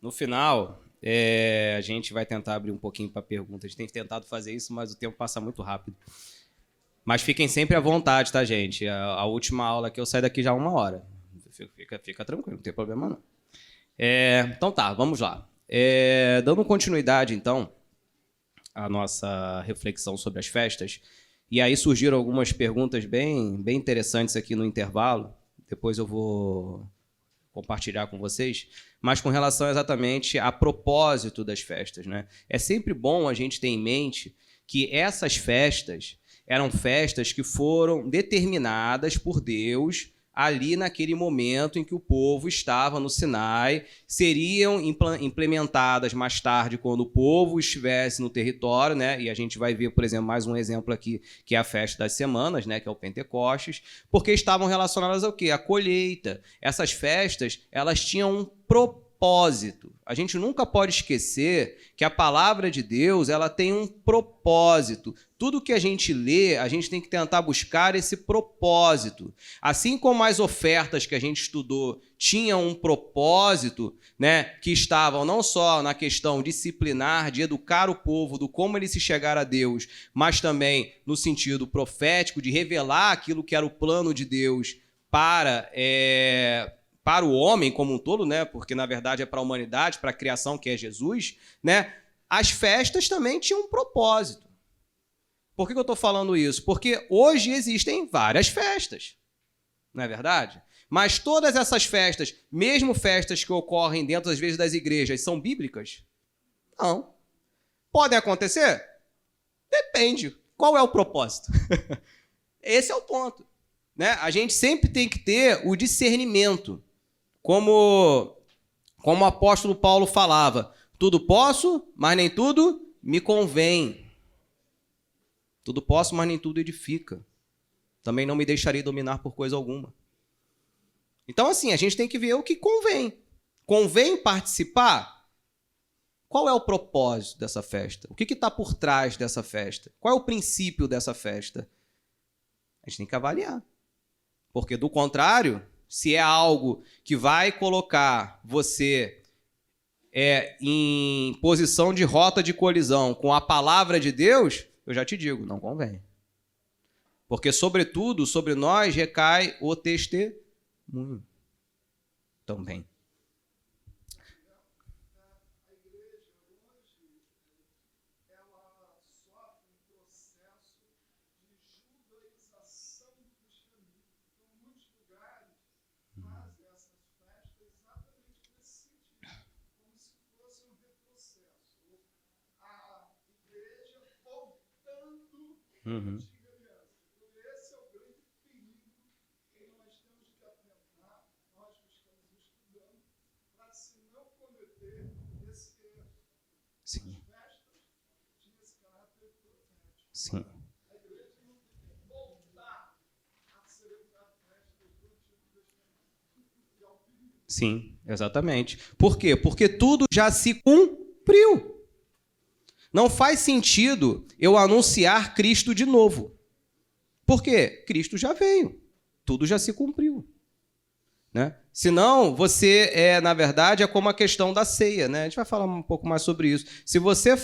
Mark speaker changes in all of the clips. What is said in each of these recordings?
Speaker 1: No final, a gente vai tentar abrir um pouquinho para perguntas. A gente tem tentado fazer isso, mas o tempo passa muito rápido. Mas fiquem sempre à vontade, tá, gente? A última aula aqui eu saio daqui já 1 hora. Fica tranquilo, não tem problema não. Então tá, vamos lá. Dando continuidade, então, à nossa reflexão sobre as festas, e aí surgiram algumas perguntas bem interessantes aqui no intervalo, depois eu vou compartilhar com vocês, mas com relação exatamente a propósito das festas, né? É sempre bom a gente ter em mente que essas festas eram festas que foram determinadas por Deus ali naquele momento em que o povo estava no Sinai, seriam implementadas mais tarde quando o povo estivesse no território, né? E a gente vai ver, por exemplo, mais um exemplo aqui, que é a festa das semanas, né? Que é o Pentecostes, porque estavam relacionadas ao quê? A colheita. Essas festas, elas tinham um propósito. A gente nunca pode esquecer que a palavra de Deus, ela tem um propósito. Tudo que a gente lê, a gente tem que tentar buscar esse propósito. Assim como as ofertas que a gente estudou tinham um propósito, né, que estavam não só na questão disciplinar, de educar o povo, do como ele se chegar a Deus, mas também no sentido profético, de revelar aquilo que era o plano de Deus para o homem como um todo, né? Porque na verdade é para a humanidade, para a criação que é Jesus, né? As festas também tinham um propósito. Por que eu estou falando isso? Porque hoje existem várias festas, não é verdade? Mas todas essas festas, mesmo festas que ocorrem dentro, às vezes, das igrejas, são bíblicas? Não. Podem acontecer? Depende. Qual é o propósito? Esse é o ponto, né? A gente sempre tem que ter o discernimento. Como o apóstolo Paulo falava, tudo posso, mas nem tudo me convém. Tudo posso, mas nem tudo edifica. Também não me deixarei dominar por coisa alguma. Então, assim, a gente tem que ver o que convém. Convém participar? Qual é o propósito dessa festa? O que está por trás dessa festa? Qual é o princípio dessa festa? A gente tem que avaliar. Porque, do contrário, se é algo que vai colocar você em posição de rota de colisão com a palavra de Deus, eu já te digo, não convém. Porque, sobretudo, sobre nós recai o testemunho também. Uhum.
Speaker 2: Esse é o grande perigo que nós temos que atentar, nós que estamos estudando, para se não cometer esse erro.
Speaker 1: Sim.
Speaker 2: As festas tinham esse caráter profético.
Speaker 1: Sim.
Speaker 2: A igreja não tem que voltar a celebrar festas do Antigo Testamento. E ao perigo.
Speaker 1: Sim, exatamente. Por quê? Porque tudo já se cumpriu. Não faz sentido eu anunciar Cristo de novo. Por quê? Cristo já veio. Tudo já se cumpriu. Né? Senão, você na verdade, é como a questão da ceia. Né? A gente vai falar um pouco mais sobre isso. Se você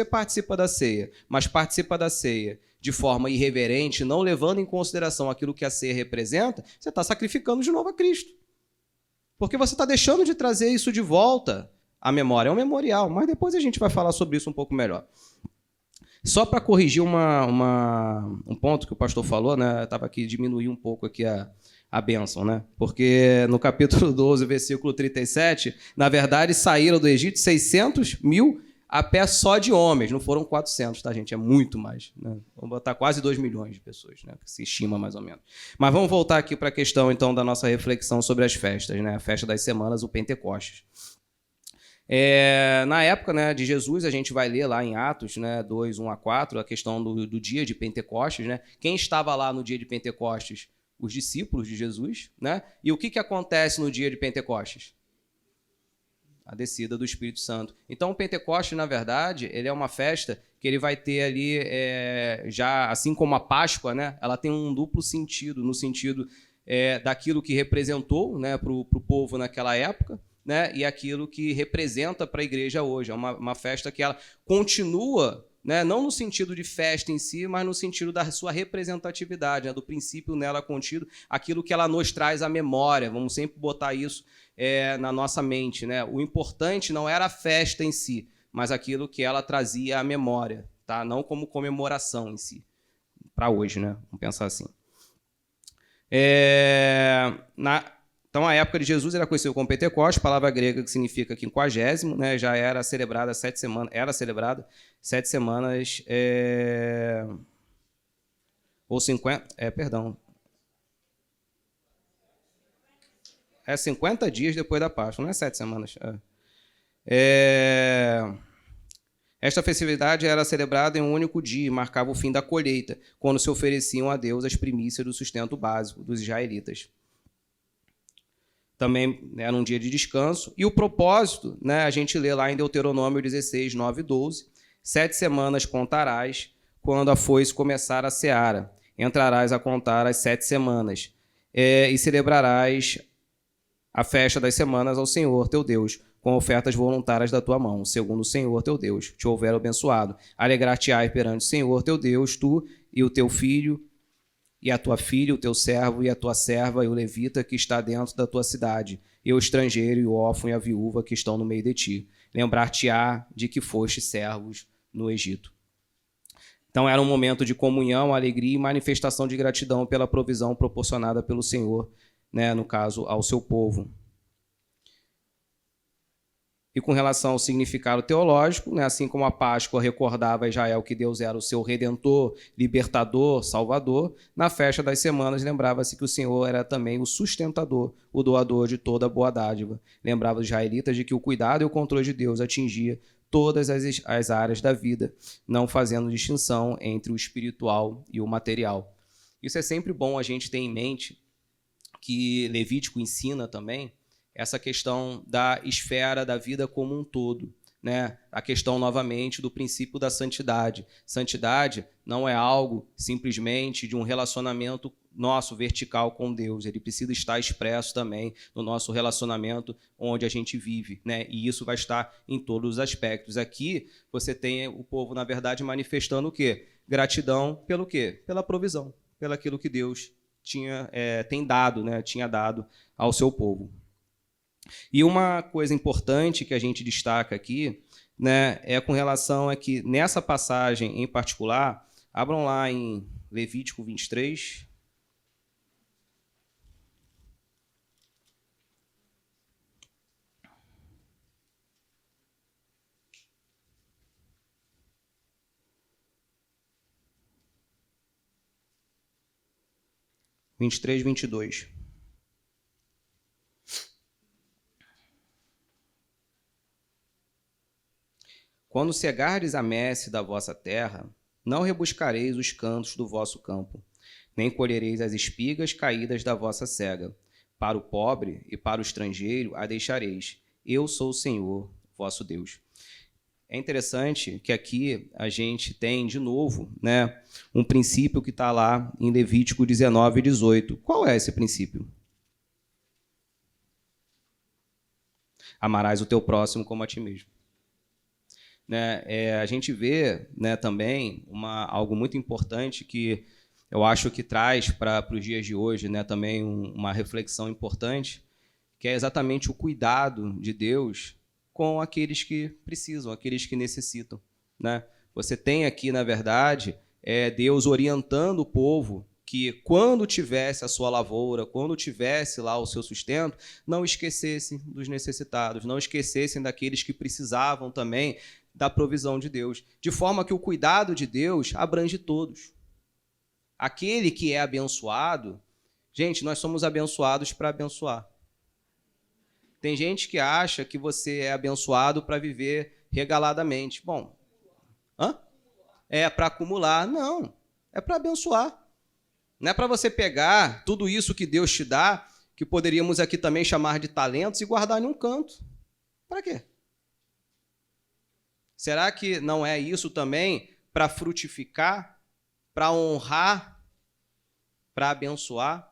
Speaker 1: participa da ceia, mas participa da ceia de forma irreverente, não levando em consideração aquilo que a ceia representa, você está sacrificando de novo a Cristo. Porque você está deixando de trazer isso de volta. A memória é um memorial, mas depois a gente vai falar sobre isso um pouco melhor. Só para corrigir um ponto que o pastor falou, né? Eu estava aqui, diminuir um pouco aqui a bênção, né? Porque no capítulo 12, versículo 37, na verdade, saíram do Egito 600 mil a pé só de homens, não foram 400, tá, gente? É muito mais. Né? Vamos botar quase 2 milhões de pessoas, né? Que se estima mais ou menos. Mas vamos voltar aqui para a questão, então, da nossa reflexão sobre as festas, né? A festa das semanas, o Pentecostes. Na época, né, de Jesus, a gente vai ler lá em Atos, né, 2, 1 a 4, a questão do dia de Pentecostes. Né? Quem estava lá no dia de Pentecostes? Os discípulos de Jesus. Né? E o que acontece no dia de Pentecostes? A descida do Espírito Santo. Então, o Pentecostes, na verdade, ele é uma festa que ele vai ter ali, já assim como a Páscoa, né, ela tem um duplo sentido, no sentido daquilo que representou, né, para o povo naquela época, né, e aquilo que representa para a igreja hoje. É uma festa que ela continua, né, não no sentido de festa em si, mas no sentido da sua representatividade, né, do princípio nela contido, aquilo que ela nos traz à memória. Vamos sempre botar isso na nossa mente, né? O importante não era a festa em si, mas aquilo que ela trazia à memória, tá? Não como comemoração em si, para hoje, né? Vamos pensar assim. Então, a época de Jesus era conhecida como Pentecostes, palavra grega que significa quinquagésimo, né? Já era celebrada 7 semanas, ou 50, 50 dias depois da Páscoa, não é 7 semanas. Esta festividade era celebrada em um único dia e marcava o fim da colheita, quando se ofereciam a Deus as primícias do sustento básico dos israelitas. Também era um dia de descanso. E o propósito, né, a gente lê lá em Deuteronômio 16, 9 e 12, 7 semanas contarás, quando a foice começar a seara. Entrarás a contar as 7 semanas, e celebrarás a festa das semanas ao Senhor teu Deus, com ofertas voluntárias da tua mão, segundo o Senhor teu Deus te houver abençoado. Alegrar-te-ás perante o Senhor teu Deus, tu e o teu filho, e a tua filha, o teu servo e a tua serva, e o levita que está dentro da tua cidade, e o estrangeiro, e o órfão e a viúva que estão no meio de ti. Lembrar-te-á de que foste servos no Egito. Então era um momento de comunhão, alegria e manifestação de gratidão pela provisão proporcionada pelo Senhor, né, no caso, ao seu povo. E com relação ao significado teológico, né, assim como a Páscoa recordava a Israel que Deus era o seu Redentor, Libertador, Salvador, na festa das semanas lembrava-se que o Senhor era também o sustentador, o doador de toda boa dádiva. Lembrava os israelitas de que o cuidado e o controle de Deus atingia todas as áreas da vida, não fazendo distinção entre o espiritual e o material. Isso é sempre bom a gente ter em mente, que Levítico ensina também, essa questão da esfera da vida como um todo, né? A questão, novamente, do princípio da santidade. Santidade não é algo simplesmente de um relacionamento nosso vertical com Deus. Ele precisa estar expresso também no nosso relacionamento onde a gente vive, né? E isso vai estar em todos os aspectos. Aqui você tem o povo, na verdade, manifestando o quê? Gratidão pelo quê? Pela provisão, pelo aquilo que Deus tinha dado ao seu povo. E uma coisa importante que a gente destaca aqui, né, é com relação a que nessa passagem em particular, abram lá em Levítico 23. – 23, 22. Quando cegardes a messe da vossa terra, não rebuscareis os cantos do vosso campo, nem colhereis as espigas caídas da vossa cega. Para o pobre e para o estrangeiro a deixareis. Eu sou o Senhor, vosso Deus. É interessante que aqui a gente tem, de novo, né, um princípio que está lá em Levítico 19 e 18. Qual é esse princípio? Amarás o teu próximo como a ti mesmo. Né, a gente vê, né, também algo muito importante que eu acho que traz para os dias de hoje, né, também uma reflexão importante, que é exatamente o cuidado de Deus com aqueles que precisam, aqueles que necessitam. Né? Você tem aqui, na verdade, Deus orientando o povo que quando tivesse a sua lavoura, quando tivesse lá o seu sustento, não esquecessem dos necessitados, não esquecessem daqueles que precisavam também da provisão de Deus, de forma que o cuidado de Deus abrange todos. Aquele que é abençoado, gente, nós somos abençoados para abençoar. Tem gente que acha que você é abençoado para viver regaladamente. Bom, é para acumular. Não, é para abençoar. Não é para você pegar tudo isso que Deus te dá, que poderíamos aqui também chamar de talentos, e guardar em um canto. Para quê? Será que não é isso também para frutificar, para honrar, para abençoar?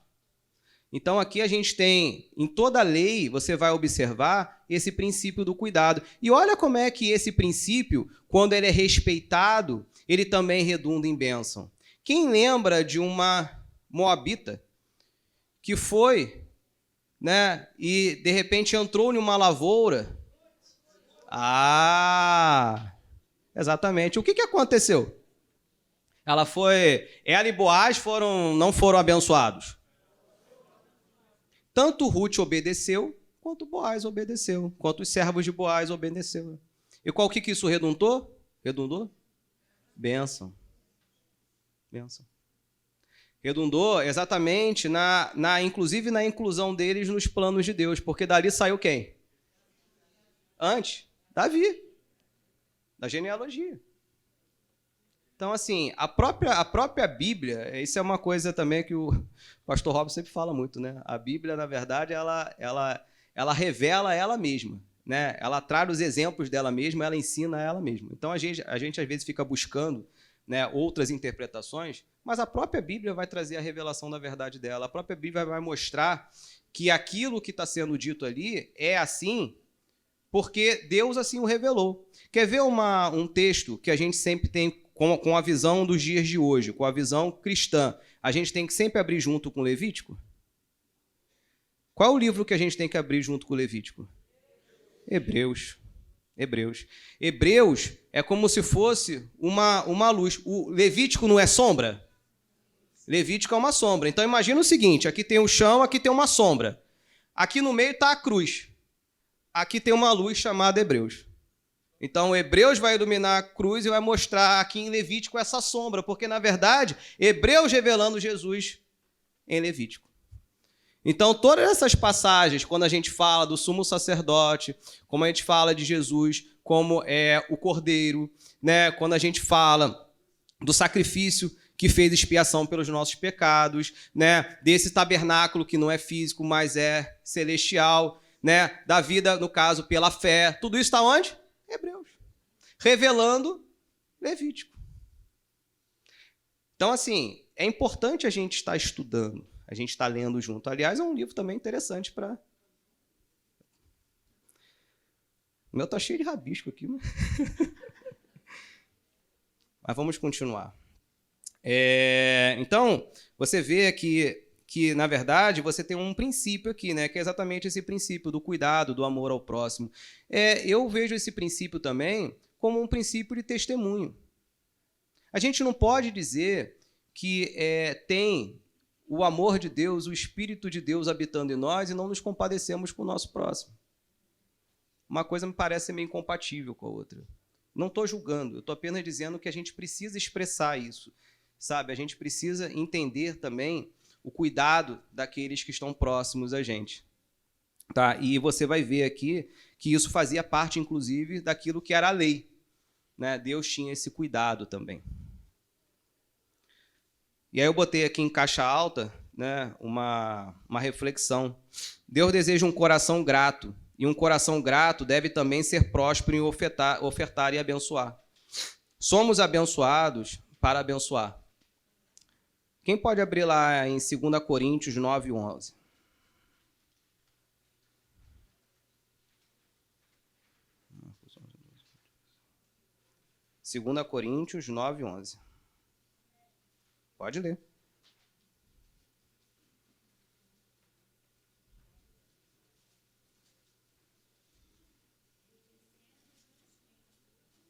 Speaker 1: Então, aqui a gente tem, em toda a lei, você vai observar esse princípio do cuidado. E olha como é que esse princípio, quando ele é respeitado, ele também redunda em bênção. Quem lembra de uma moabita que foi, né, e de repente entrou numa lavoura? Exatamente. O que aconteceu? Ela e Boaz não foram abençoados. Tanto Ruth obedeceu, quanto Boaz obedeceu, quanto os servos de Boaz obedeceram. E qual que isso redundou? Bênção. Bênção. Redundou exatamente inclusive na inclusão deles nos planos de Deus, porque dali saiu quem? Antes, Davi, da genealogia. Então, assim, a própria Bíblia, isso é uma coisa também que o pastor Robson sempre fala muito, né? A Bíblia, na verdade, ela revela ela mesma, né? Ela traz os exemplos dela mesma, ela ensina ela mesma. Então, a gente às vezes fica buscando, né, outras interpretações, mas a própria Bíblia vai trazer a revelação da verdade dela. A própria Bíblia vai mostrar que aquilo que está sendo dito ali é assim porque Deus assim o revelou. Quer ver um texto que a gente sempre tem com a visão dos dias de hoje, com a visão cristã? A gente tem que sempre abrir junto com Levítico? Qual é o livro que a gente tem que abrir junto com Levítico? Hebreus. Hebreus é como se fosse uma luz. O Levítico não é sombra? Levítico é uma sombra. Então imagina o seguinte, aqui tem o chão, aqui tem uma sombra. Aqui no meio está a cruz. Aqui tem uma luz chamada Hebreus. Então, Hebreus vai iluminar a cruz e vai mostrar aqui em Levítico essa sombra, porque, na verdade, Hebreus revelando Jesus em Levítico. Então, todas essas passagens, quando a gente fala do sumo sacerdote, como a gente fala de Jesus, como é o Cordeiro, né? Quando a gente fala do sacrifício que fez expiação pelos nossos pecados, né? Desse tabernáculo que não é físico, mas é celestial, né? Da vida, no caso, pela fé. Tudo isso está onde? Hebreus. Revelando Levítico. Então, assim, é importante a gente estar estudando, a gente estar lendo junto. Aliás, é um livro também interessante para... O meu está cheio de rabisco aqui, né? Mas vamos continuar. Então, você vê que, na verdade, você tem um princípio aqui, né, que é exatamente esse princípio do cuidado, do amor ao próximo. Eu vejo esse princípio também como um princípio de testemunho. A gente não pode dizer que tem o amor de Deus, o Espírito de Deus habitando em nós e não nos compadecemos com o nosso próximo. Uma coisa me parece meio incompatível com a outra. Não estou julgando, eu estou apenas dizendo que a gente precisa expressar isso, sabe? A gente precisa entender também o cuidado daqueles que estão próximos a gente. Tá? E você vai ver aqui que isso fazia parte, inclusive, daquilo que era a lei. Né? Deus tinha esse cuidado também. E aí eu botei aqui em caixa alta, né, uma reflexão. Deus deseja um coração grato, e um coração grato deve também ser próspero em ofertar e abençoar. Somos abençoados para abençoar. Quem pode abrir lá em 2 Coríntios 9, 11? Segunda Coríntios 9, 11. Pode ler.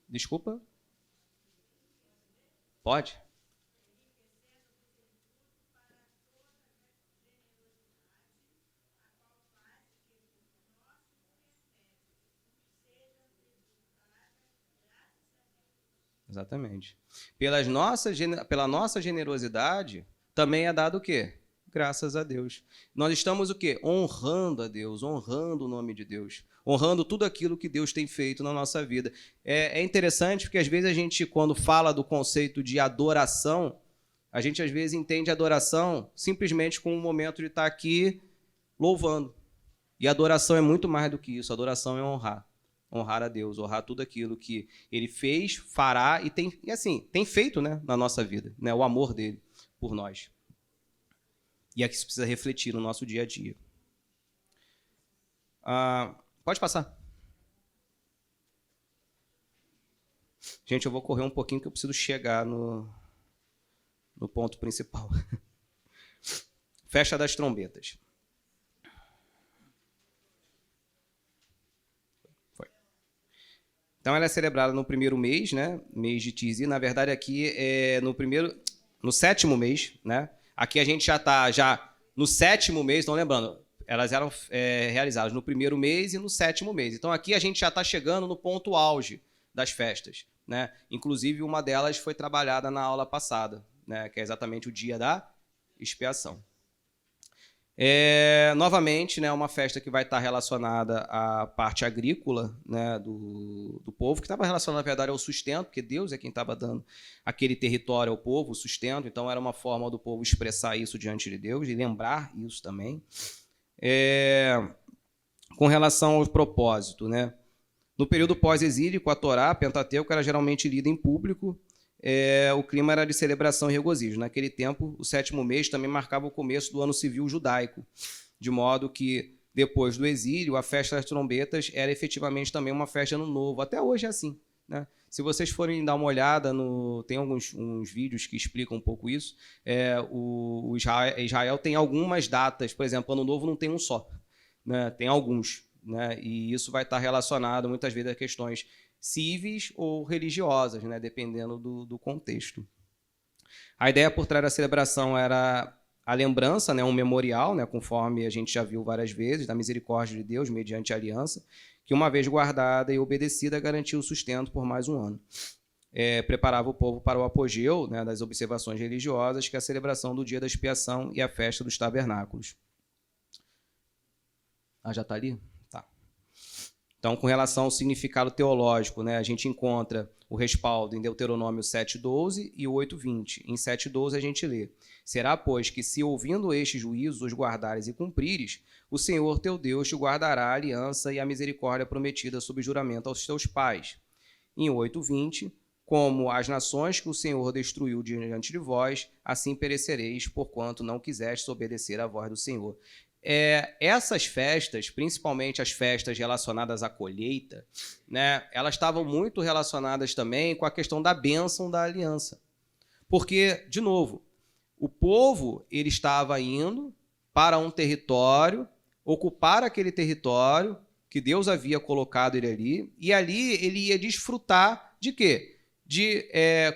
Speaker 1: Desculpa? Pode? Exatamente. Pela nossa generosidade, também é dado o quê? Graças a Deus. Nós estamos o quê? Honrando a Deus, honrando o nome de Deus, honrando tudo aquilo que Deus tem feito na nossa vida. É interessante porque às vezes a gente, quando fala do conceito de adoração, a gente às vezes entende adoração simplesmente como um momento de estar aqui louvando. E adoração é muito mais do que isso. Adoração é honrar. Honrar a Deus, honrar tudo aquilo que Ele fez, fará e tem feito, né, na nossa vida, né, o amor dele por nós. E aqui isso precisa refletir no nosso dia a dia. Pode passar. Gente, eu vou correr um pouquinho que eu preciso chegar no ponto principal. Festa das trombetas. Foi. Então ela é celebrada no primeiro mês, né? Mês de Tizi. Na verdade, aqui é no sétimo mês, né? Aqui a gente já está no sétimo mês, estão lembrando, elas eram realizadas no primeiro mês e no sétimo mês. Então aqui a gente já está chegando no ponto auge das festas, né? Inclusive uma delas foi trabalhada na aula passada, né? Que é exatamente o dia da expiação. Novamente, né, uma festa que vai estar relacionada à parte agrícola, né, do povo, que estava relacionada, na verdade, ao sustento, porque Deus é quem estava dando aquele território ao povo, o sustento, então era uma forma do povo expressar isso diante de Deus e lembrar isso também. Com relação ao propósito, né, no período pós-exílico, a Torá, a Pentateuco, era geralmente lida em público. O clima era de celebração e regozijo. Naquele tempo, o sétimo mês também marcava o começo do ano civil judaico, de modo que, depois do exílio, a festa das trombetas era efetivamente também uma festa de ano novo. Até hoje é assim, né? Se vocês forem dar uma olhada, tem uns vídeos que explicam um pouco isso. O Israel tem algumas datas, por exemplo, ano novo não tem um só, né? Tem alguns, né? E isso vai estar relacionado muitas vezes a questões cíveis ou religiosas, né, dependendo do contexto. A ideia por trás da celebração era a lembrança, né, um memorial, né, conforme a gente já viu várias vezes, da misericórdia de Deus mediante a aliança, que uma vez guardada e obedecida garantiu o sustento por mais um ano. Preparava o povo para o apogeu, né, das observações religiosas, que é a celebração do dia da expiação e a festa dos tabernáculos. Já está ali? Então, com relação ao significado teológico, né, a gente encontra o respaldo em Deuteronômio 7,12 e 8,20. Em 7,12 a gente lê: será, pois, que se ouvindo estes juízos os guardares e cumprires, o Senhor teu Deus te guardará a aliança e a misericórdia prometida sob juramento aos teus pais. Em 8,20, como as nações que o Senhor destruiu diante de vós, assim perecereis, porquanto não quisestes obedecer à voz do Senhor. Essas festas, principalmente as festas relacionadas à colheita, né, elas estavam muito relacionadas também com a questão da bênção da aliança. Porque, de novo, o povo ele estava indo para um território, ocupar aquele território que Deus havia colocado ele ali, e ali ele ia desfrutar de quê? De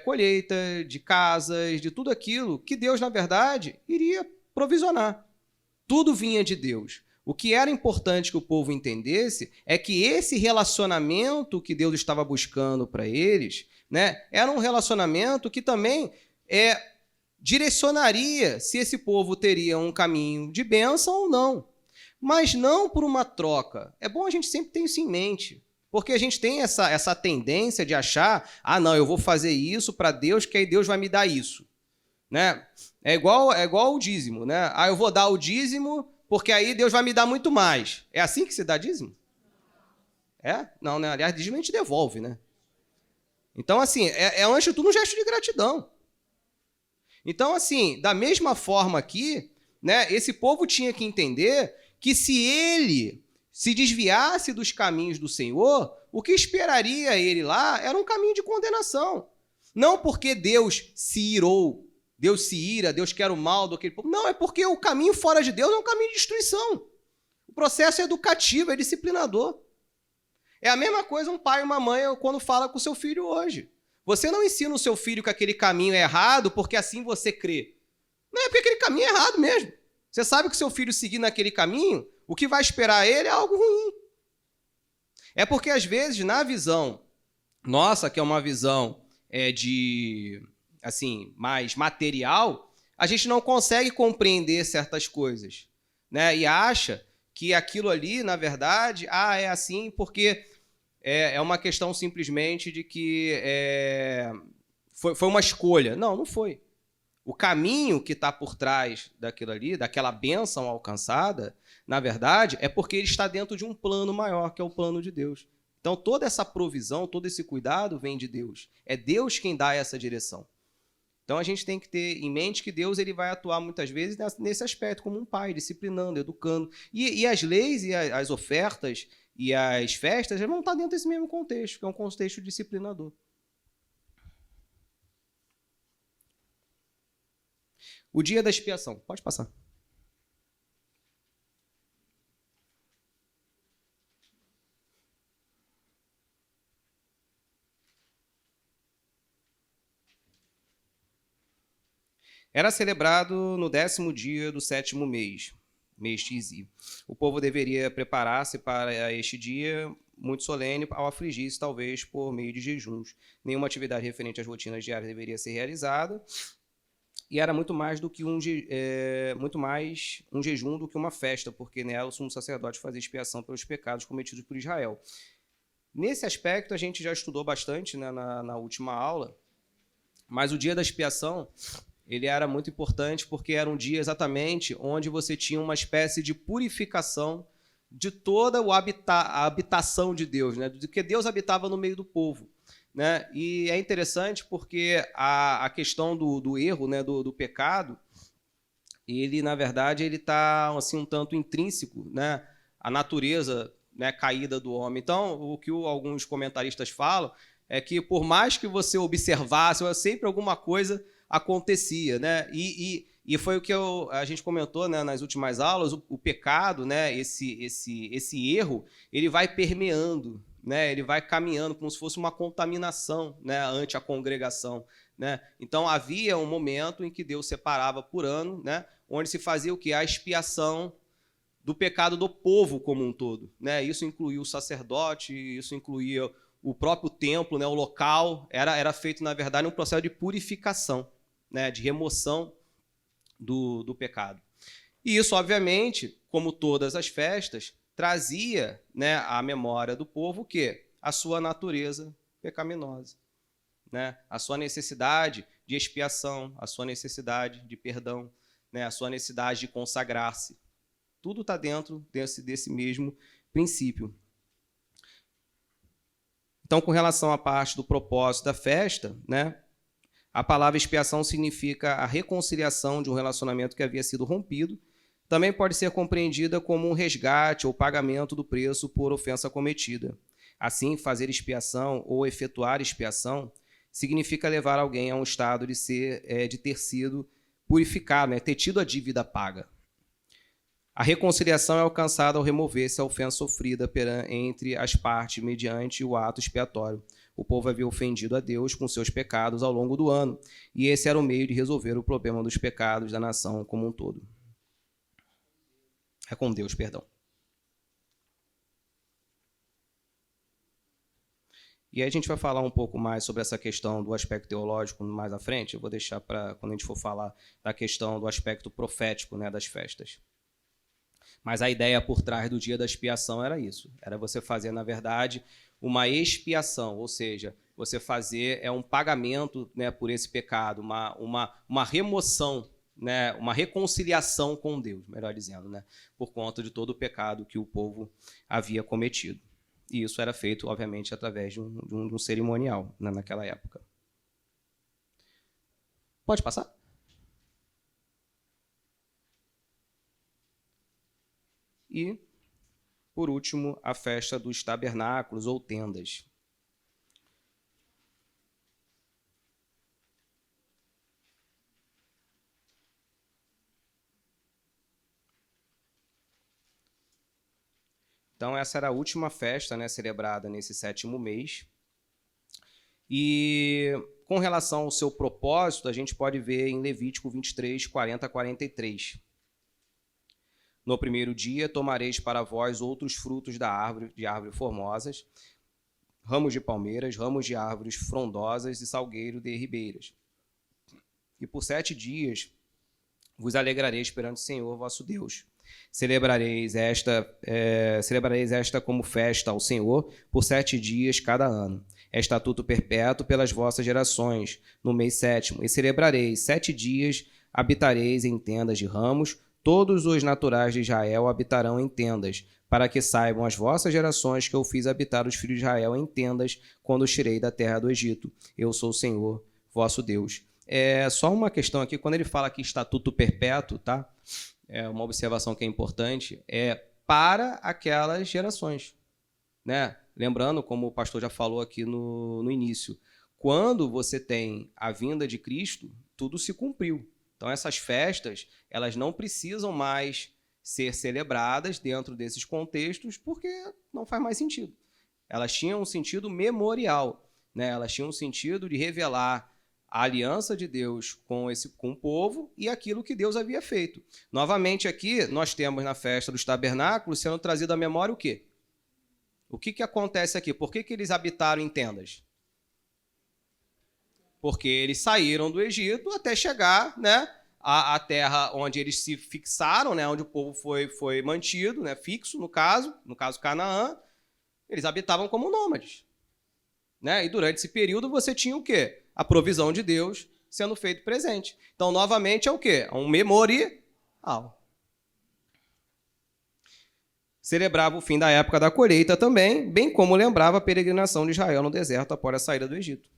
Speaker 1: colheita, de casas, de tudo aquilo que Deus, na verdade, iria provisionar. Tudo vinha de Deus. O que era importante que o povo entendesse é que esse relacionamento que Deus estava buscando para eles, né, era um relacionamento que também direcionaria se esse povo teria um caminho de bênção ou não. Mas não por uma troca. É bom a gente sempre ter isso em mente. Porque a gente tem essa tendência de achar, não, eu vou fazer isso para Deus, que aí Deus vai me dar isso. Né? É igual o dízimo, né? Eu vou dar o dízimo porque aí Deus vai me dar muito mais. É assim que se dá dízimo? Não, né? Aliás, dízimo a gente devolve, né? Então, assim, antes de tudo um gesto de gratidão. Então, assim, da mesma forma aqui, né, esse povo tinha que entender que se ele se desviasse dos caminhos do Senhor, o que esperaria ele lá era um caminho de condenação. Não porque Deus se irou, Deus se ira, Deus quer o mal daquele povo. Não, é porque o caminho fora de Deus é um caminho de destruição. O processo é educativo, é disciplinador. É a mesma coisa um pai e uma mãe quando fala com o seu filho hoje. Você não ensina o seu filho que aquele caminho é errado porque assim você crê. Não, é porque aquele caminho é errado mesmo. Você sabe que o seu filho seguir naquele caminho, o que vai esperar ele é algo ruim. É porque, às vezes, na visão nossa, que é uma visão mais material, a gente não consegue compreender certas coisas, né? E acha que aquilo ali, na verdade, é assim porque é uma questão simplesmente de que foi uma escolha. Não, não foi. O caminho que está por trás daquilo ali, daquela bênção alcançada, na verdade, é porque ele está dentro de um plano maior, que é o plano de Deus. Então, toda essa provisão, todo esse cuidado vem de Deus. É Deus quem dá essa direção. Então a gente tem que ter em mente que Deus ele vai atuar muitas vezes nesse aspecto, como um pai, disciplinando, educando. E as leis e as ofertas e as festas já vão estar dentro desse mesmo contexto, que é um contexto disciplinador. O dia da expiação. Pode passar. Era celebrado no 10º dia do 7º mês, mês Tizi. O povo deveria preparar-se para este dia muito solene ao afligir-se, talvez por meio de jejuns. Nenhuma atividade referente às rotinas diárias deveria ser realizada, e era muito mais um jejum do que uma festa, porque nela o sumo sacerdote fazia expiação pelos pecados cometidos por Israel. Nesse aspecto, a gente já estudou bastante, né, na última aula, mas o dia da expiação ele era muito importante porque era um dia exatamente onde você tinha uma espécie de purificação de toda a habitação de Deus, né? De que Deus habitava no meio do povo. Né? E é interessante porque a questão do erro, né? do pecado, ele, na verdade, ele está assim, um tanto intrínseco, né? A natureza, né, caída do homem. Então, o que alguns comentaristas falam é que, por mais que você observasse, sempre alguma coisa acontecia, né? E foi o que a gente comentou, né, nas últimas aulas, o pecado, né, esse erro, ele vai permeando, né, ele vai caminhando como se fosse uma contaminação, né, ante a congregação, né? Então havia um momento em que Deus separava por ano, né, onde se fazia o que? A expiação do pecado do povo como um todo, né? Isso incluía o sacerdote, isso incluía o próprio templo, né, o local, era feito, na verdade, um processo de purificação, né, de remoção do pecado. E isso, obviamente, como todas as festas, trazia, né, à memória do povo o quê? A sua natureza pecaminosa, né? A sua necessidade de expiação, a sua necessidade de perdão, né? A sua necessidade de consagrar-se. Tudo está dentro desse mesmo princípio. Então, com relação à parte do propósito da festa, né, a palavra expiação significa a reconciliação de um relacionamento que havia sido rompido. Também pode ser compreendida como um resgate ou pagamento do preço por ofensa cometida. Assim, fazer expiação ou efetuar expiação significa levar alguém a um estado de ter sido purificado, né, ter tido a dívida paga. A reconciliação é alcançada ao remover-se a ofensa sofrida entre as partes mediante o ato expiatório. O povo havia ofendido a Deus com seus pecados ao longo do ano, e esse era o meio de resolver o problema dos pecados da nação como um todo. É com Deus, perdão. E aí a gente vai falar um pouco mais sobre essa questão do aspecto teológico mais à frente. Eu vou deixar para quando a gente for falar da questão do aspecto profético, né, das festas. Mas a ideia por trás do dia da expiação era isso. Era você fazer, na verdade, uma expiação, ou seja, você fazer um pagamento, né, por esse pecado, uma remoção, né, uma reconciliação com Deus, melhor dizendo, né, por conta de todo o pecado que o povo havia cometido. E isso era feito, obviamente, através de um cerimonial, né, naquela época. Pode passar? E, por último, a festa dos tabernáculos ou tendas. Então, essa era a última festa, né, celebrada nesse 7º mês. E, com relação ao seu propósito, a gente pode ver em Levítico 23, 40 a 43. No primeiro dia tomareis para vós outros frutos de árvore formosas, ramos de palmeiras, ramos de árvores frondosas e salgueiro de ribeiras. E por 7 dias vos alegrareis perante o Senhor vosso Deus. Celebrareis esta como festa ao Senhor por 7 dias cada ano. É estatuto perpétuo pelas vossas gerações, no mês 7º. E celebrareis 7 dias, habitareis em tendas de ramos. Todos os naturais de Israel habitarão em tendas, para que saibam as vossas gerações que eu fiz habitar os filhos de Israel em tendas quando os tirei da terra do Egito. Eu sou o Senhor, vosso Deus. É só uma questão aqui, quando ele fala aqui estatuto perpétuo, tá? É uma observação que é importante, é para aquelas gerações, né? Lembrando, como o pastor já falou aqui no início, quando você tem a vinda de Cristo, tudo se cumpriu. Então, essas festas, elas não precisam mais ser celebradas dentro desses contextos, porque não faz mais sentido. Elas tinham um sentido memorial, né? Elas tinham um sentido de revelar a aliança de Deus com o povo e aquilo que Deus havia feito. Novamente aqui, nós temos na festa dos tabernáculos sendo trazido à memória o quê? O que acontece aqui? Por que eles habitaram em tendas? Porque eles saíram do Egito até chegar, né, à terra onde eles se fixaram, né, onde o povo foi mantido, né, fixo no caso Canaã. Eles habitavam como nômades, né? E durante esse período você tinha o quê? A provisão de Deus sendo feito presente. Então, novamente, é o quê? É um memorial. Celebrava o fim da época da colheita também, bem como lembrava a peregrinação de Israel no deserto após a saída do Egito.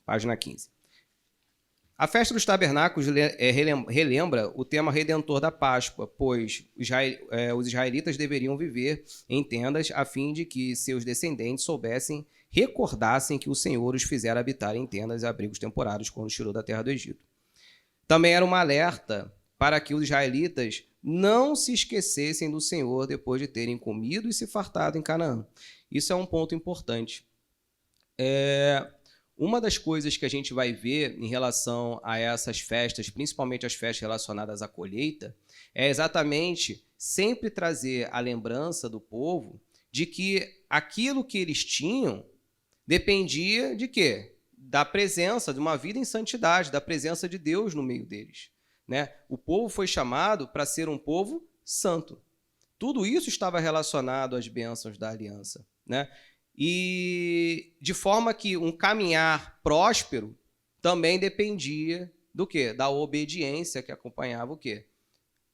Speaker 1: Página 15. A festa dos tabernáculos relembra o tema redentor da Páscoa, pois os israelitas deveriam viver em tendas a fim de que seus descendentes recordassem que o Senhor os fizera habitar em tendas e abrigos temporários quando os tirou da terra do Egito. Também era uma alerta para que os israelitas não se esquecessem do Senhor depois de terem comido e se fartado em Canaã. Isso é um ponto importante. Uma das coisas que a gente vai ver em relação a essas festas, principalmente as festas relacionadas à colheita, é exatamente sempre trazer a lembrança do povo de que aquilo que eles tinham dependia de quê? Da presença, de uma vida em santidade, da presença de Deus no meio deles, né? O povo foi chamado para ser um povo santo. Tudo isso estava relacionado às bênçãos da aliança, né? E de forma que um caminhar próspero também dependia do quê? Da obediência que acompanhava o quê?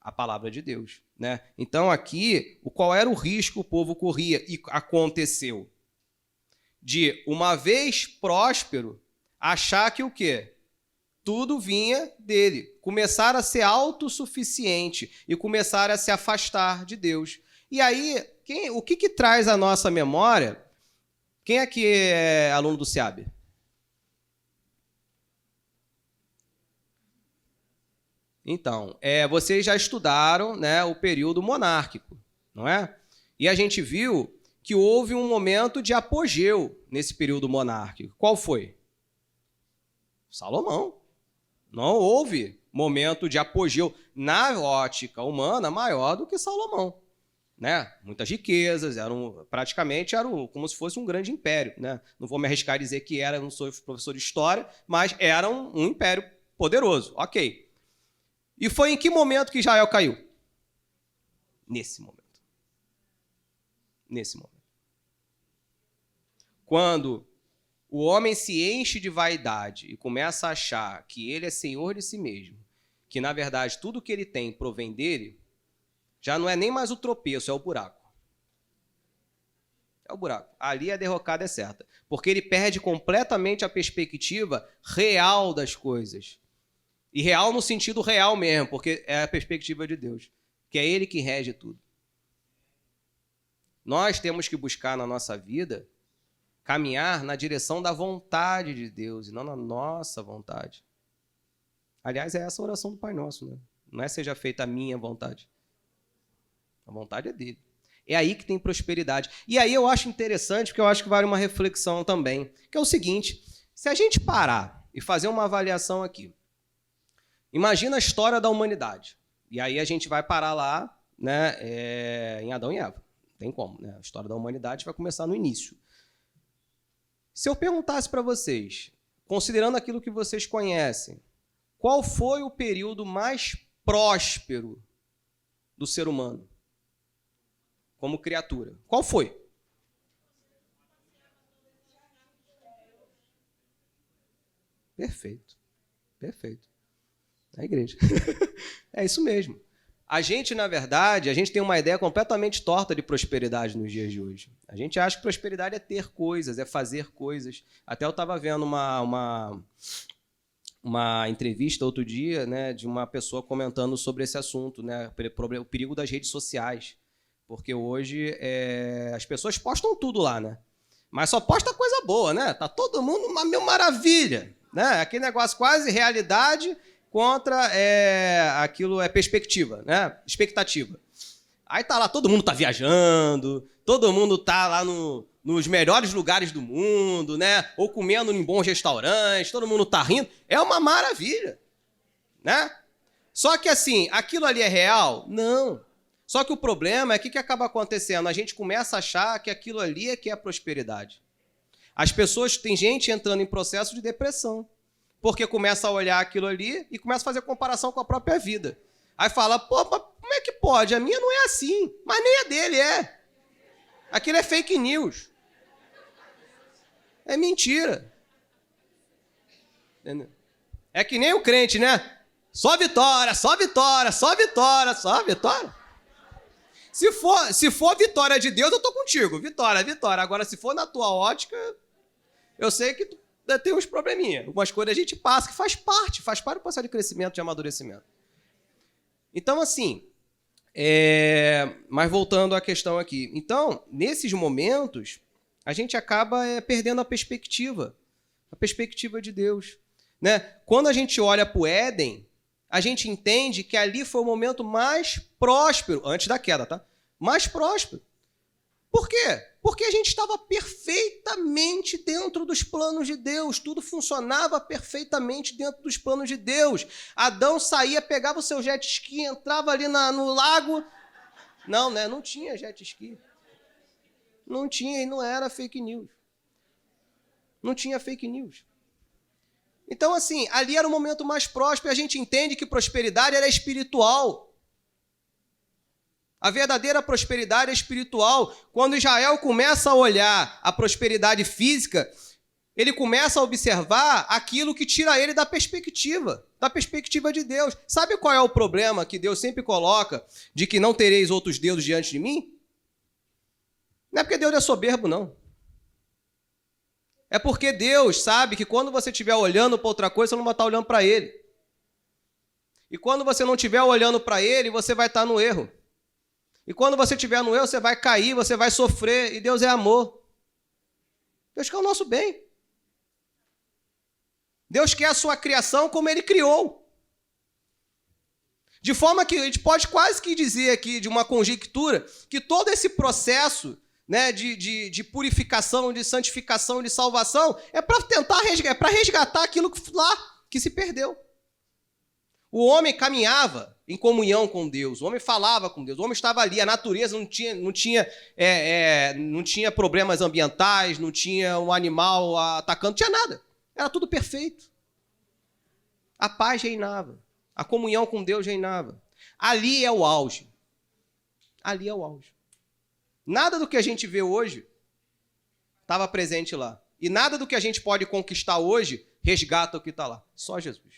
Speaker 1: A palavra de Deus, né? Então aqui, qual era o risco que o povo corria e aconteceu? De, uma vez próspero, achar que o quê? Tudo vinha dele. Começar a ser autossuficiente e começar a se afastar de Deus. E aí, o que traz à nossa memória? Quem aqui é aluno do SEAB? Então, vocês já estudaram, né, o período monárquico, não é? E a gente viu que houve um momento de apogeu nesse período monárquico. Qual foi? Salomão. Não houve momento de apogeu na ótica humana maior do que Salomão. Né? Muitas riquezas, praticamente era como se fosse um grande império. Né? Não vou me arriscar a dizer que era, não sou professor de história, mas era um império poderoso. Ok. E foi em que momento que Israel caiu? Nesse momento. Nesse momento. Quando o homem se enche de vaidade e começa a achar que ele é senhor de si mesmo, que na verdade tudo que ele tem provém dele, já não é nem mais o tropeço, é o buraco. É o buraco. Ali a derrocada é certa. Porque ele perde completamente a perspectiva real das coisas. E real no sentido real mesmo, porque é a perspectiva de Deus. Que é ele que rege tudo. Nós temos que buscar na nossa vida caminhar na direção da vontade de Deus e não na nossa vontade. Aliás, é essa a oração do Pai Nosso, né? Não é seja feita a minha vontade. A vontade é dele. É aí que tem prosperidade. E aí eu acho interessante, porque eu acho que vale uma reflexão também, que é o seguinte, se a gente parar e fazer uma avaliação aqui, imagina a história da humanidade. E aí a gente vai parar lá, né, em Adão e Eva. Não tem como, né? A história da humanidade vai começar no início. Se eu perguntasse para vocês, considerando aquilo que vocês conhecem, qual foi o período mais próspero do ser humano? Como criatura. Qual foi? Perfeito. Perfeito. É a igreja. É isso mesmo. A gente, na verdade, a gente tem uma ideia completamente torta de prosperidade nos dias de hoje. A gente acha que prosperidade é ter coisas, é fazer coisas. Até eu estava vendo uma entrevista outro dia, né, de uma pessoa comentando sobre esse assunto, né, o perigo das redes sociais. Porque hoje as pessoas postam tudo lá, né? Mas só posta coisa boa, né? Tá todo mundo uma mil maravilha, né? Aquele negócio quase realidade contra aquilo perspectiva, né? Expectativa. Aí tá lá, todo mundo tá viajando, todo mundo tá lá nos melhores lugares do mundo, né? Ou comendo em bons restaurantes, todo mundo tá rindo. É uma maravilha, né? Só que assim, aquilo ali é real? Não. Só que o problema é que acaba acontecendo? A gente começa a achar que aquilo ali é que é a prosperidade. As pessoas, tem gente entrando em processo de depressão, porque começa a olhar aquilo ali e começa a fazer comparação com a própria vida. Aí fala, pô, mas como é que pode? A minha não é assim, mas nem a dele é. Aquilo é fake news. É mentira. Entendeu? É que nem o crente, né? Só vitória, só vitória, só vitória, só vitória. Se for vitória de Deus, eu tô contigo. Vitória, vitória. Agora, se for na tua ótica, eu sei que tem uns probleminha. Algumas coisas a gente passa, que faz parte do processo de crescimento, de amadurecimento. Então, assim, mas voltando à questão aqui. Então, nesses momentos, a gente acaba perdendo a perspectiva de Deus. Né? Quando a gente olha para o Éden, a gente entende que ali foi o momento mais próspero, antes da queda, tá? Mais próspero. Por quê? Porque a gente estava perfeitamente dentro dos planos de Deus, tudo funcionava perfeitamente dentro dos planos de Deus. Adão saía, pegava o seu jet ski, entrava ali no lago. Não, né? Não tinha jet ski. Não tinha e não era fake news. Não tinha fake news. Então, assim, ali era o momento mais próspero e a gente entende que prosperidade era espiritual. A verdadeira prosperidade é espiritual. Quando Israel começa a olhar a prosperidade física, ele começa a observar aquilo que tira ele da perspectiva de Deus. Sabe qual é o problema que Deus sempre coloca de que não tereis outros deuses diante de mim? Não é porque Deus é soberbo, não. É porque Deus sabe que quando você estiver olhando para outra coisa, você não vai estar olhando para Ele. E quando você não estiver olhando para Ele, você vai estar no erro. E quando você estiver no erro, você vai cair, você vai sofrer. E Deus é amor. Deus quer o nosso bem. Deus quer a sua criação como Ele criou. De forma que a gente pode quase que dizer aqui, de uma conjectura, que todo esse processo, né, de purificação, de santificação, de salvação, é para tentar resgatar aquilo que se perdeu. O homem caminhava em comunhão com Deus, o homem falava com Deus, o homem estava ali, a natureza não tinha problemas ambientais, não tinha um animal atacando, não tinha nada. Era tudo perfeito. A paz reinava, a comunhão com Deus reinava. Ali é o auge. Ali é o auge. Nada do que a gente vê hoje estava presente lá. E nada do que a gente pode conquistar hoje resgata o que está lá. Só Jesus.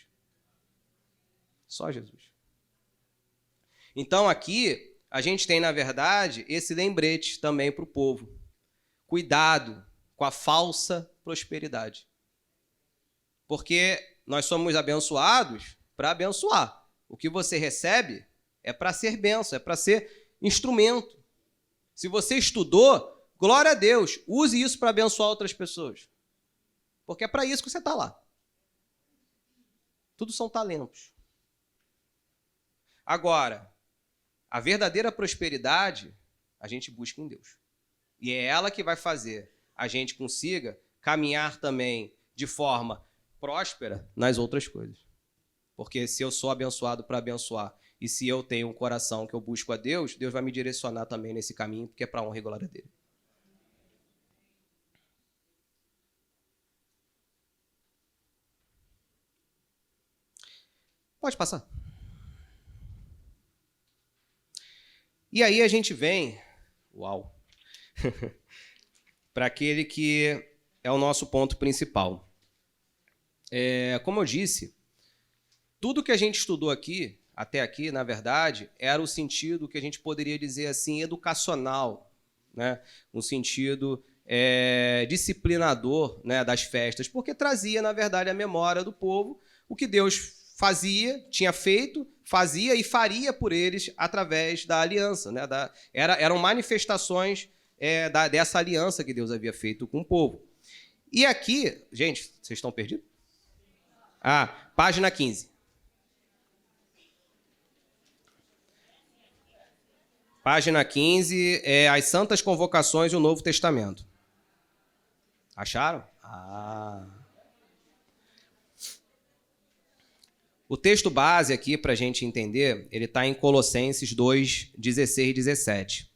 Speaker 1: Só Jesus. Então aqui a gente tem, na verdade, esse lembrete também para o povo. Cuidado com a falsa prosperidade. Porque nós somos abençoados para abençoar. O que você recebe é para ser bênção, é para ser instrumento. Se você estudou, glória a Deus, use isso para abençoar outras pessoas. Porque é para isso que você está lá. Tudo são talentos. Agora, a verdadeira prosperidade, a gente busca em Deus. E é ela que vai fazer a gente consiga caminhar também de forma próspera nas outras coisas. Porque se eu sou abençoado para abençoar, e se eu tenho um coração que eu busco a Deus, Deus vai me direcionar também nesse caminho, porque é para a honra e glória dele. Pode passar. E aí a gente vem, para aquele que é o nosso ponto principal. Como eu disse, tudo que a gente estudou aqui, até aqui, na verdade, era o sentido que a gente poderia dizer assim, educacional, né? Um sentido disciplinador, né, das festas, porque trazia, na verdade, a memória do povo, o que Deus fazia, tinha feito, fazia e faria por eles através da aliança, né? Eram manifestações dessa aliança que Deus havia feito com o povo. E aqui, gente, vocês estão perdidos? Página 15. Página 15 é as Santas Convocações e o Novo Testamento. Acharam? O texto base aqui, para a gente entender, ele está em Colossenses 2, 16 e 17.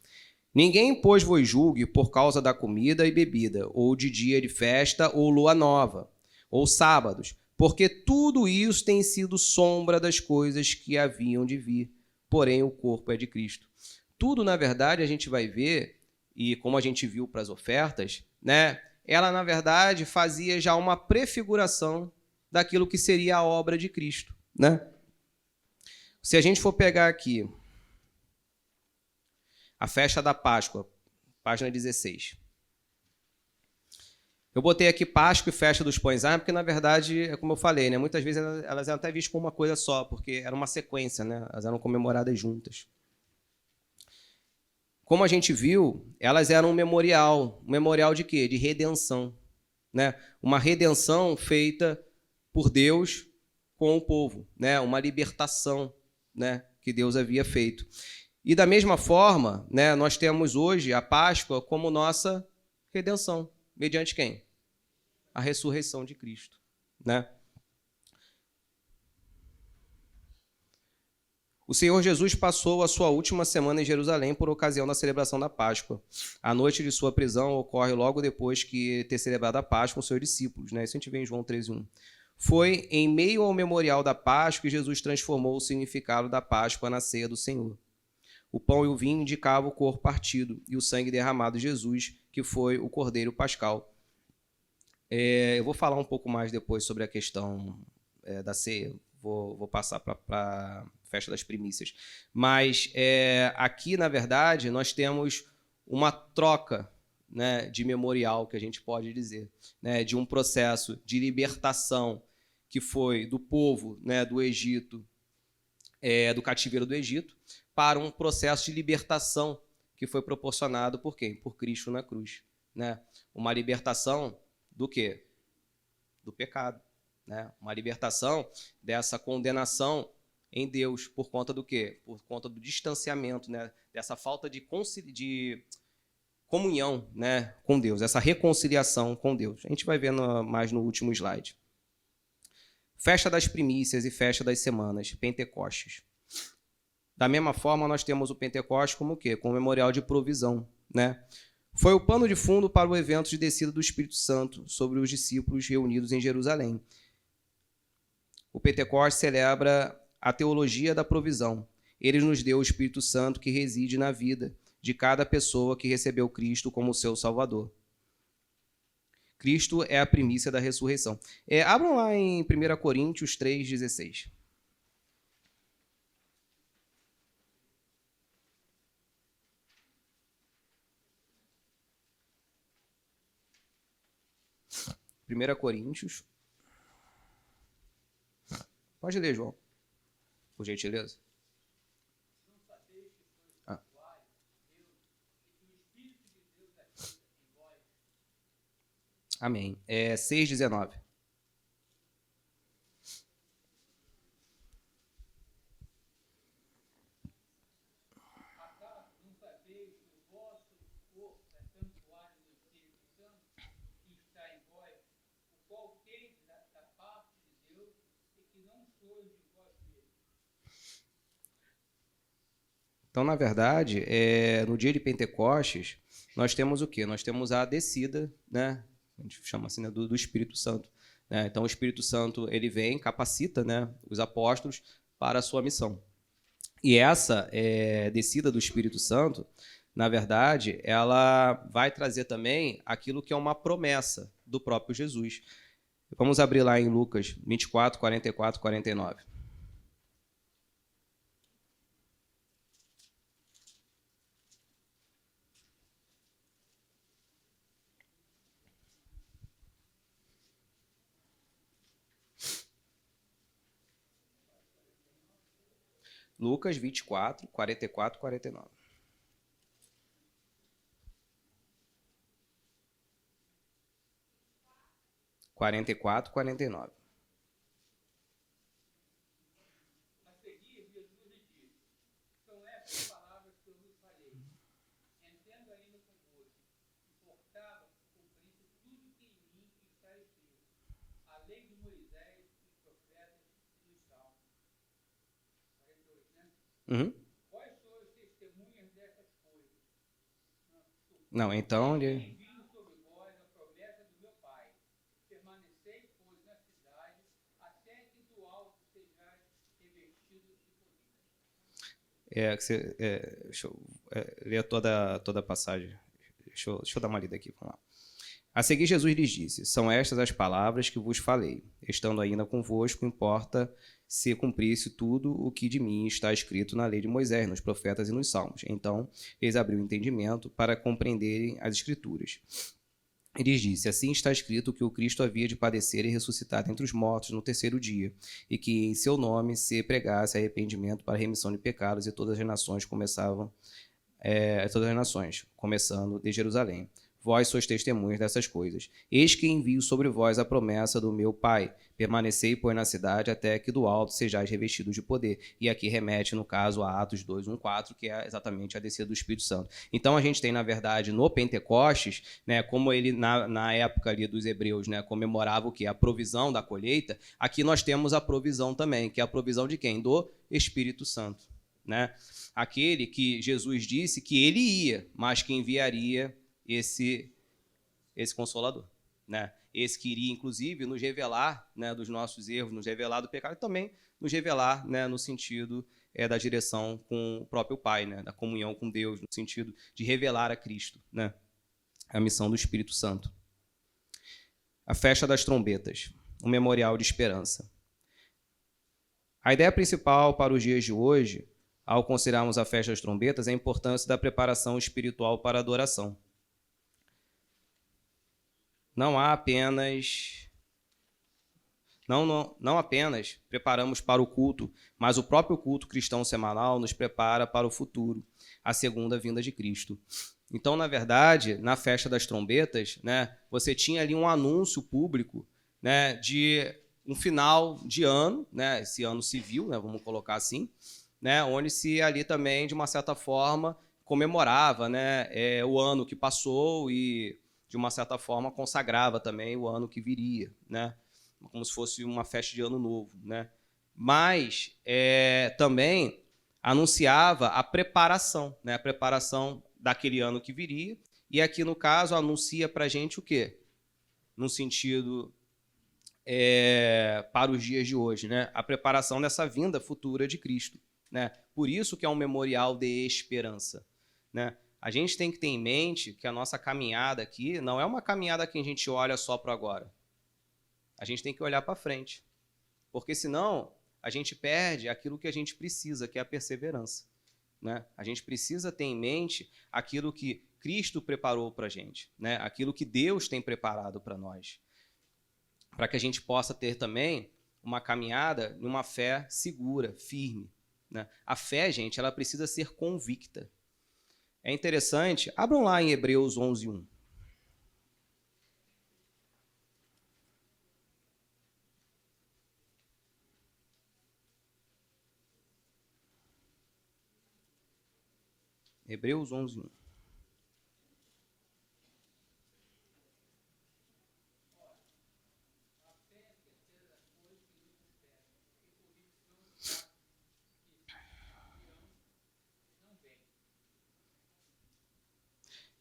Speaker 1: Ninguém, pois, vos julgue por causa da comida e bebida, ou de dia de festa, ou lua nova, ou sábados, porque tudo isso tem sido sombra das coisas que haviam de vir, porém o corpo é de Cristo. Tudo, na verdade, a gente vai ver, e como a gente viu para as ofertas, né? Ela, na verdade, fazia já uma prefiguração daquilo que seria a obra de Cristo, né? Se a gente for pegar aqui a festa da Páscoa, página 16. Eu botei aqui Páscoa e festa dos pães, porque, na verdade, é como eu falei, né? Muitas vezes elas eram até vistas como uma coisa só, porque era uma sequência, né? Elas eram comemoradas juntas. Como a gente viu, elas eram um memorial de quê? De redenção, né? Uma redenção feita por Deus com o povo, né? Uma libertação, né? Que Deus havia feito. E da mesma forma, né? Nós temos hoje a Páscoa como nossa redenção, mediante quem? A ressurreição de Cristo, né? O Senhor Jesus passou a sua última semana em Jerusalém por ocasião da celebração da Páscoa. A noite de sua prisão ocorre logo depois que ter celebrado a Páscoa com seus discípulos, né? Isso a gente vê em João 13:1. Foi em meio ao memorial da Páscoa que Jesus transformou o significado da Páscoa na ceia do Senhor. O pão e o vinho indicavam o corpo partido e o sangue derramado de Jesus, que foi o Cordeiro Pascal. Eu vou falar um pouco mais depois sobre a questão da ceia. Vou passar para festa das primícias. Mas aqui, na verdade, nós temos uma troca, né, de memorial, que a gente pode dizer, né, de um processo de libertação que foi do povo, né, do Egito, do cativeiro do Egito, para um processo de libertação que foi proporcionado por quem? Por Cristo na cruz, né? Uma libertação do quê? Do pecado, né? Uma libertação dessa condenação em Deus por conta do quê? Por conta do distanciamento, né? Dessa falta de comunhão, né, com Deus, essa reconciliação com Deus. A gente vai ver mais no último slide. Festa das primícias e festa das semanas, Pentecostes. Da mesma forma, nós temos o Pentecostes como o quê? Como memorial de provisão, né? Foi o pano de fundo para o evento de descida do Espírito Santo sobre os discípulos reunidos em Jerusalém. O Pentecostes celebra a teologia da provisão. Ele nos deu o Espírito Santo que reside na vida de cada pessoa que recebeu Cristo como seu Salvador. Cristo é a primícia da ressurreição. Abram lá em 1 Coríntios 3,16. Primeira Coríntios. Pode ler, João, por gentileza. Amém. 6,19. Então, na verdade, no dia de Pentecostes, nós temos o quê? Nós temos a descida, né? A gente chama assim, né, do Espírito Santo, né? Então, o Espírito Santo ele vem, capacita, né, os apóstolos para a sua missão. E essa descida do Espírito Santo, na verdade, ela vai trazer também aquilo que é uma promessa do próprio Jesus. Vamos abrir lá em Lucas 24, 44, 49. Lucas 24, 44 e 49. Quarenta e quatro, 49.
Speaker 3: A seguir, Jesus lhe disse: São estas palavras que eu vos falei, entendo ainda convosco. Importava que cumprisse tudo que em mim está escrito, a lei de Moisés, os profetas e os salmos. 48, né?
Speaker 1: Uhum.
Speaker 3: Vós sois testemunhas dessas coisas.
Speaker 1: Não, então ele...
Speaker 3: Envio sobre vós a promessa do meu Pai. Permanecei, pois, na cidade, até que do alto sejais revestidos de poder.
Speaker 1: Deixa eu ler toda a passagem. Deixa eu dar uma lida aqui. Vamos lá. A seguir, Jesus lhes disse: São estas as palavras que vos falei. Estando ainda convosco, importa se cumprisse tudo o que de mim está escrito na lei de Moisés, nos profetas e nos salmos. Então, eles abriu o entendimento para compreenderem as escrituras. Ele disse: Assim está escrito que o Cristo havia de padecer e ressuscitar dentre os mortos no terceiro dia, e que em seu nome se pregasse arrependimento para a remissão de pecados, e todas as nações começando de Jerusalém. Vós sois testemunhas dessas coisas. Eis que envio sobre vós a promessa do meu Pai. Permanecei, pois, na cidade, até que do alto sejais revestidos de poder. E aqui remete, no caso, a Atos 2, 1, 4, que é exatamente a descida do Espírito Santo. Então, a gente tem, na verdade, no Pentecostes, né, como ele, na época ali dos hebreus, né, comemorava o quê? A provisão da colheita. Aqui nós temos a provisão também, que é a provisão de quem? Do Espírito Santo, né? Aquele que Jesus disse que ele ia, mas que enviaria esse Consolador, né? Esse que iria, inclusive, nos revelar, né, dos nossos erros, nos revelar do pecado e também nos revelar, né, no sentido da direção com o próprio Pai, né, da comunhão com Deus, no sentido de revelar a Cristo, né? A missão do Espírito Santo. A festa das trombetas, um memorial de esperança. A ideia principal para os dias de hoje, ao considerarmos a festa das trombetas, é a importância da preparação espiritual para a adoração. Não apenas preparamos para o culto, mas o próprio culto cristão semanal nos prepara para o futuro, a segunda vinda de Cristo. Então, na verdade, na festa das trombetas, né, você tinha ali um anúncio público, né, de um final de ano, né, esse ano civil, né, vamos colocar assim, né, onde se ali também, de uma certa forma, comemorava, né, o ano que passou e, de uma certa forma, consagrava também o ano que viria, né? Como se fosse uma festa de ano novo, né? Mas também anunciava a preparação, né? A preparação daquele ano que viria. E aqui, no caso, anuncia para a gente o quê? No sentido para os dias de hoje, né? A preparação dessa vinda futura de Cristo, né? Por isso que é um memorial de esperança, né? A gente tem que ter em mente que a nossa caminhada aqui não é uma caminhada que a gente olha só para agora. A gente tem que olhar para frente. Porque senão a gente perde aquilo que a gente precisa, que é a perseverança, né? A gente precisa ter em mente aquilo que Cristo preparou para a gente, né? Aquilo que Deus tem preparado para nós. Para que a gente possa ter também uma caminhada numa fé segura, firme, né? A fé, gente, ela precisa ser convicta. É interessante, abram lá em Hebreus 11, 1. Hebreus 11, 1.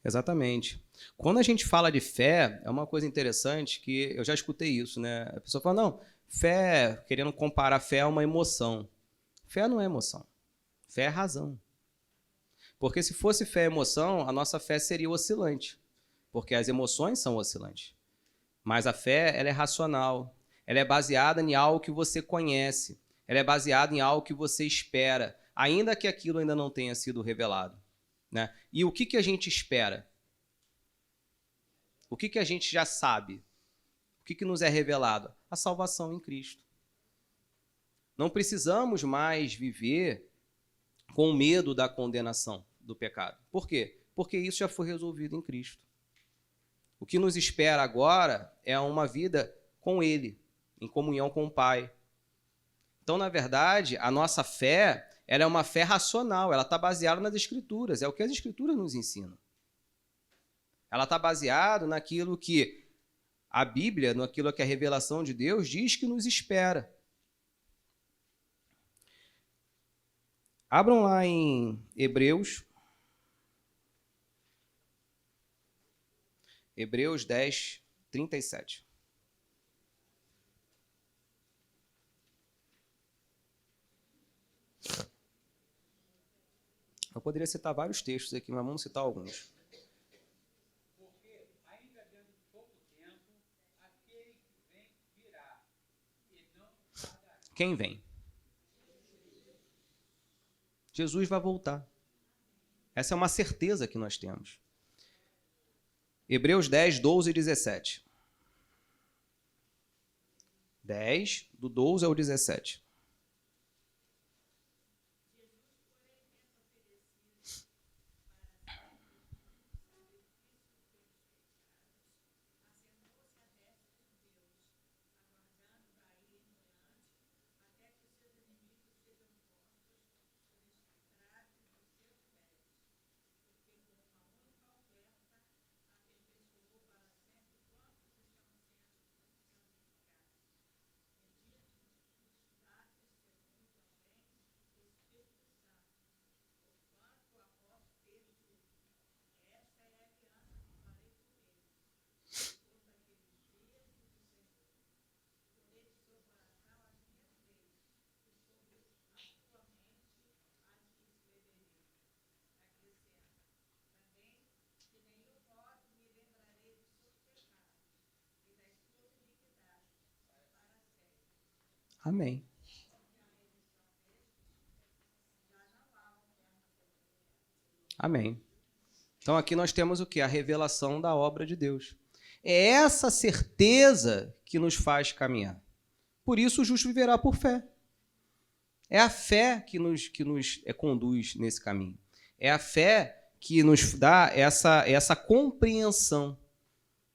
Speaker 1: Exatamente. Quando a gente fala de fé, é uma coisa interessante que eu já escutei isso, né? A pessoa fala, não, fé, querendo comparar fé a uma emoção. Fé não é emoção. Fé é razão. Porque se fosse fé e emoção, a nossa fé seria oscilante. Porque as emoções são oscilantes. Mas a fé, ela é racional. Ela é baseada em algo que você conhece. Ela é baseada em algo que você espera, ainda que aquilo ainda não tenha sido revelado, né? E o que a gente espera? O que a gente já sabe? O que nos é revelado? A salvação em Cristo. Não precisamos mais viver com medo da condenação do pecado. Por quê? Porque isso já foi resolvido em Cristo. O que nos espera agora é uma vida com Ele, em comunhão com o Pai. Então, na verdade, a nossa fé, ela é uma fé racional, ela está baseada nas Escrituras, é o que as Escrituras nos ensinam. Ela está baseada naquilo que a Bíblia, naquilo que a revelação de Deus diz que nos espera. Abram lá em Hebreus 10, 37. Eu poderia citar vários textos aqui, mas vamos citar alguns.
Speaker 3: Porque, ainda dentro de pouco tempo, aquele que vem virá, e não tardará.
Speaker 1: Quem vem? Jesus vai voltar. Essa é uma certeza que nós temos. Hebreus 10, 12 e 17. 10, do 12 ao 17. Amém. Amém. Então aqui nós temos o quê? A revelação da obra de Deus. É essa certeza que nos faz caminhar. Por isso o justo viverá por fé. É a fé que nos conduz nesse caminho. É a fé que nos dá essa compreensão,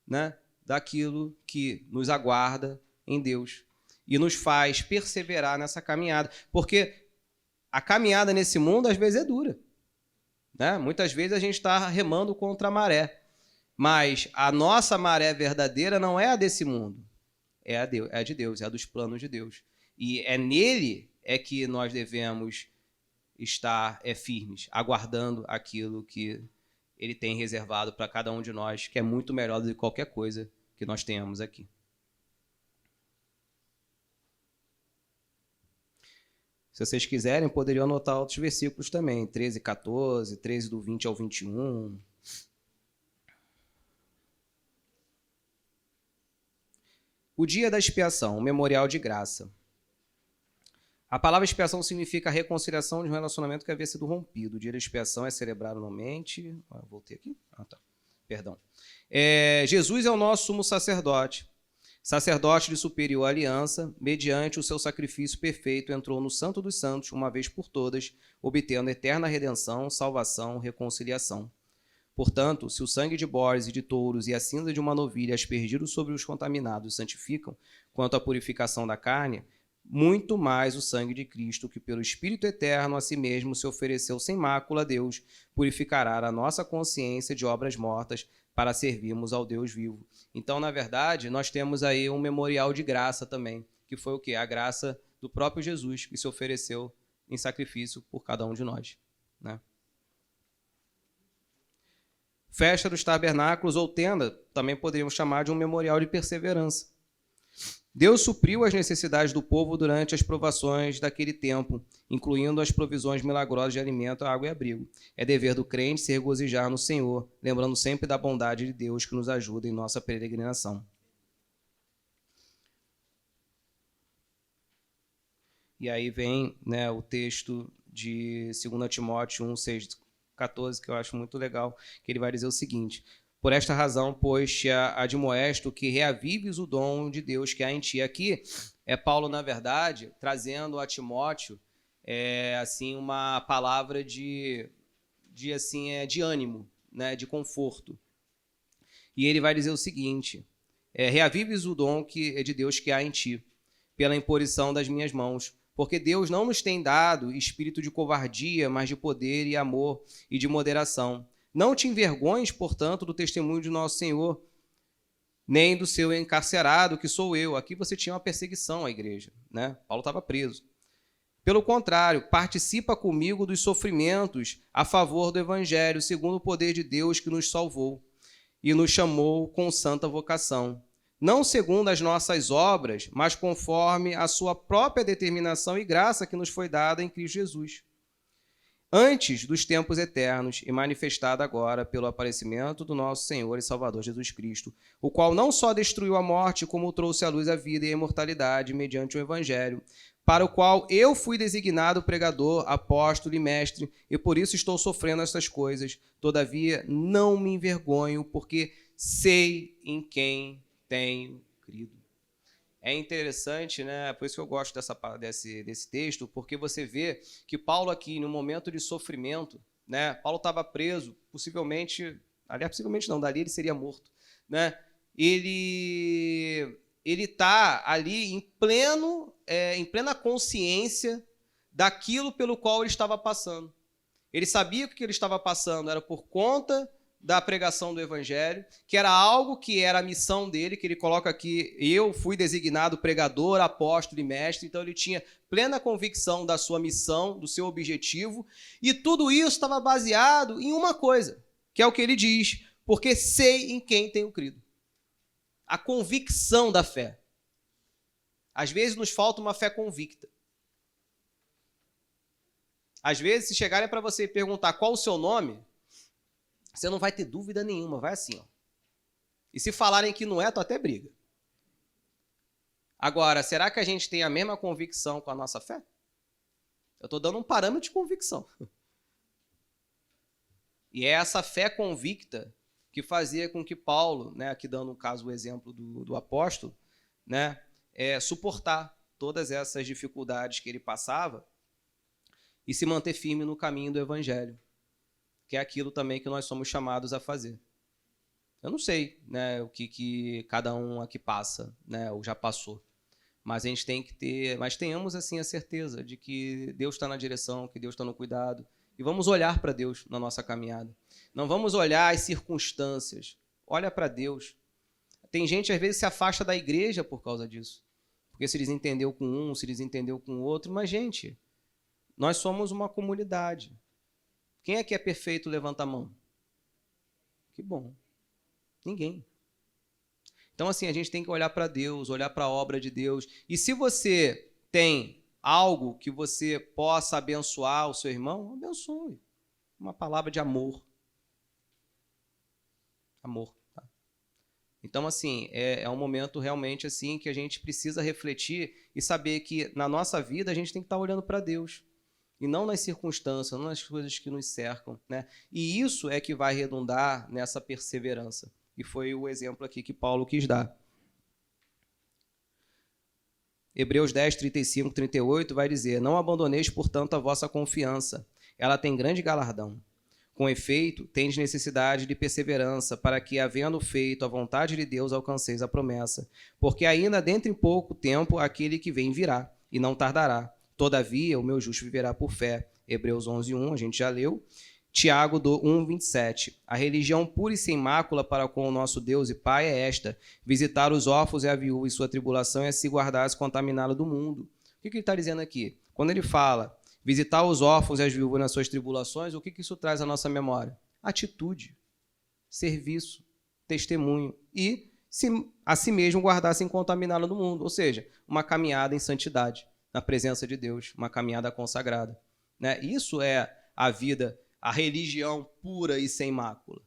Speaker 1: né, daquilo que nos aguarda em Deus. E nos faz perseverar nessa caminhada. Porque a caminhada nesse mundo, às vezes, é dura. Né? Muitas vezes a gente está remando contra a maré. Mas a nossa maré verdadeira não é a desse mundo. É a de Deus, é a dos planos de Deus. E é nele que nós devemos estar firmes, aguardando aquilo que Ele tem reservado para cada um de nós, que é muito melhor do que qualquer coisa que nós tenhamos aqui. Se vocês quiserem, poderiam anotar outros versículos também, 13, 14, 13 do 20 ao 21. O dia da expiação, o memorial de graça. A palavra expiação significa a reconciliação de um relacionamento que havia sido rompido. O dia da expiação é celebrado anualmente. Voltei aqui? Perdão. Jesus é o nosso sumo sacerdote. Sacerdote de superior aliança, mediante o seu sacrifício perfeito, entrou no Santo dos Santos, uma vez por todas, obtendo eterna redenção, salvação, reconciliação. Portanto, se o sangue de bodes e de touros e a cinza de uma novilha aspergidos sobre os contaminados santificam, quanto à purificação da carne, muito mais o sangue de Cristo, que pelo Espírito Eterno a si mesmo se ofereceu sem mácula a Deus, purificará a nossa consciência de obras mortas, para servirmos ao Deus vivo. Então, na verdade, nós temos aí um memorial de graça também, que foi o quê? A graça do próprio Jesus, que se ofereceu em sacrifício por cada um de nós. Né? Festa dos tabernáculos ou tenda, também poderíamos chamar de um memorial de perseverança. Deus supriu as necessidades do povo durante as provações daquele tempo, incluindo as provisões milagrosas de alimento, água e abrigo. É dever do crente se regozijar no Senhor, lembrando sempre da bondade de Deus que nos ajuda em nossa peregrinação. E aí vem, né, o texto de 2 Timóteo 1, 6, 14, que eu acho muito legal, que ele vai dizer o seguinte: por esta razão, pois, te admoesto que reavives o dom de Deus que há em ti. Aqui é Paulo, na verdade, trazendo a Timóteo assim, uma palavra de ânimo, né, de conforto. E ele vai dizer o seguinte: reavives o dom de Deus que há em ti, pela imposição das minhas mãos. Porque Deus não nos tem dado espírito de covardia, mas de poder e amor e de moderação. Não te envergonhes, portanto, do testemunho de nosso Senhor, nem do seu encarcerado, que sou eu. Aqui você tinha uma perseguição à igreja, né? Paulo estava preso. Pelo contrário, participa comigo dos sofrimentos a favor do Evangelho, segundo o poder de Deus que nos salvou e nos chamou com santa vocação. Não segundo as nossas obras, mas conforme a sua própria determinação e graça que nos foi dada em Cristo Jesus, antes dos tempos eternos e manifestada agora pelo aparecimento do nosso Senhor e Salvador Jesus Cristo, o qual não só destruiu a morte, como trouxe à luz a vida e a imortalidade mediante o Evangelho, para o qual eu fui designado pregador, apóstolo e mestre, e por isso estou sofrendo estas coisas. Todavia, não me envergonho, porque sei em quem tenho crido. É interessante, né? Por isso que eu gosto desse texto, porque você vê que Paulo aqui, no momento de sofrimento, né? Paulo estava preso, possivelmente não, dali ele seria morto, né? Ele está ali em plena consciência daquilo pelo qual ele estava passando. Ele sabia que o que ele estava passando era por conta da pregação do Evangelho, que era algo que era a missão dele, que ele coloca aqui: eu fui designado pregador, apóstolo e mestre. Então ele tinha plena convicção da sua missão, do seu objetivo, e tudo isso estava baseado em uma coisa, que é o que ele diz: porque sei em quem tenho crido. A convicção da fé. Às vezes nos falta uma fé convicta. Às vezes, se chegarem para você e perguntar qual o seu nome, você não vai ter dúvida nenhuma, vai assim, ó. E se falarem que não é, tu até briga. Agora, será que a gente tem a mesma convicção com a nossa fé? Eu estou dando um parâmetro de convicção. E é essa fé convicta que fazia com que Paulo, né, aqui dando um caso o exemplo do apóstolo, né, suportar todas essas dificuldades que ele passava e se manter firme no caminho do Evangelho, que é aquilo também que nós somos chamados a fazer. Eu não sei, né, o que cada um aqui passa, né, ou já passou, mas a gente tem que ter, mas tenhamos assim a certeza de que Deus está na direção, que Deus está no cuidado, e vamos olhar para Deus na nossa caminhada. Não vamos olhar as circunstâncias, olha para Deus. Tem gente às vezes se afasta da igreja por causa disso, porque se desentendeu com um, se desentendeu com o outro, mas gente, nós somos uma comunidade. Quem é que é perfeito? Levanta a mão. Que bom. Ninguém. Então, assim, a gente tem que olhar para Deus, olhar para a obra de Deus. E se você tem algo que você possa abençoar o seu irmão, abençoe. Uma palavra de amor. Amor. Tá? Então, assim, é um momento realmente assim que a gente precisa refletir e saber que na nossa vida a gente tem que estar olhando para Deus. E não nas circunstâncias, não nas coisas que nos cercam, né? E isso é que vai redundar nessa perseverança. E foi o exemplo aqui que Paulo quis dar. Hebreus 10, 35, 38 vai dizer: não abandoneis, portanto, a vossa confiança. Ela tem grande galardão. Com efeito, tendes necessidade de perseverança, para que, havendo feito a vontade de Deus, alcanceis a promessa. Porque ainda dentro em pouco tempo aquele que vem virá, e não tardará. Todavia, o meu justo viverá por fé. Hebreus 11, 1, a gente já leu. Tiago 1, 27. A religião pura e sem mácula para com o nosso Deus e Pai é esta: visitar os órfãos e a viúva em sua tribulação e se guardar, se contaminá-la do mundo. O que ele está dizendo aqui? Quando ele fala visitar os órfãos e as viúvas nas suas tribulações, o que isso traz à nossa memória? Atitude, serviço, testemunho e a si mesmo guardar sem contaminá-la do mundo. Ou seja, uma caminhada em santidade, na presença de Deus, uma caminhada consagrada. Né? Isso é a vida, a religião pura e sem mácula,